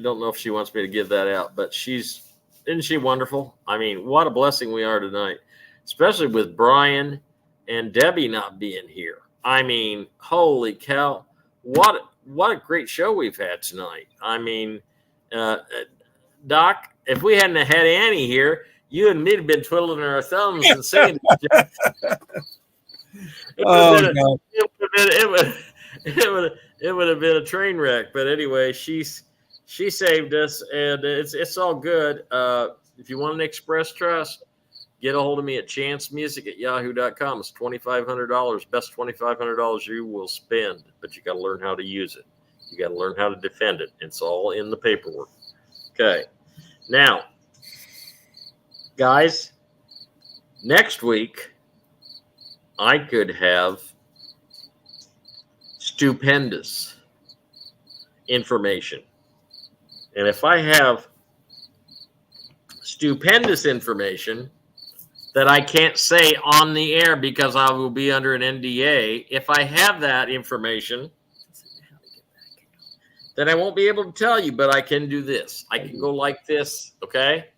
don't know if she wants me to give that out, but isn't she wonderful? I mean, what a blessing we are tonight, especially with Brian and Debbie not being here. I mean, holy cow. What a great show we've had tonight. I mean, Doc, if we hadn't had Annie here, you and me have been twiddling our thumbs and saying it would have been a train wreck. But anyway, she saved us, and it's all good. If you want an express trust, get a hold of me at chancemusic@yahoo.com. It's $2,500, best $2,500 you will spend, but you got to learn how to use it. You got to learn how to defend it. It's all in the paperwork. Okay. Now, guys, Next week, I could have stupendous information. And if I have stupendous information that I can't say on the air because I will be under an NDA, if I have that information, then I won't be able to tell you, but I can do this. I can go like this, okay?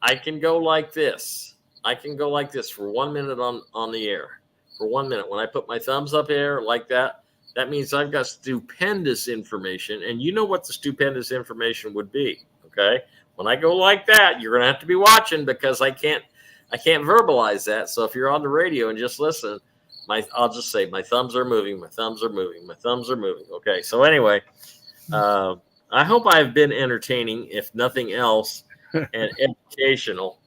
I can go like this. I can go like this for 1 minute on the air. For 1 minute. When I put my thumbs up here like that, that means I've got stupendous information. And you know what the stupendous information would be, okay? When I go like that, you're going to have to be watching because I can't verbalize that. So if you're on the radio and just listen, I'll just say my thumbs are moving, my thumbs are moving, my thumbs are moving. Okay, so anyway, I hope I've been entertaining, if nothing else, and educational.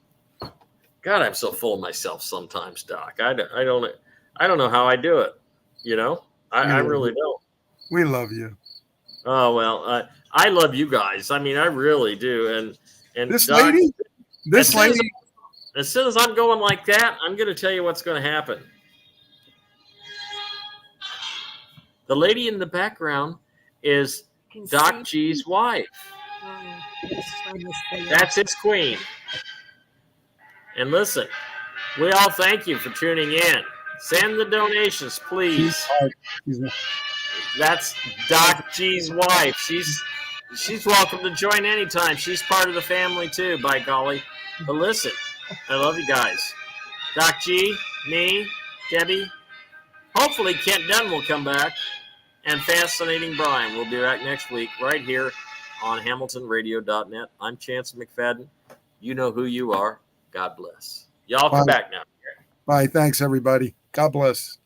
God, I'm so full of myself sometimes, Doc. I don't know how I do it. You know, I really don't. We love you. Oh well, I love you guys. I mean, I really do. And This Doc, lady, as soon as I'm going like that, I'm going to tell you what's going to happen. The lady in the background is Doc G's wife. That's his queen. And listen, we all thank you for tuning in. Send the donations, please. That's Doc G's wife. She's welcome to join anytime. She's part of the family too, by golly. But listen, I love you guys. Doc G, me, Debbie. Hopefully Kent Dunn will come back. And Fascinating Brian. We'll be back next week right here on HamiltonRadio.net. I'm Chance McFadden. You know who you are. God bless. Y'all come back now. Bye. Thanks, everybody. God bless.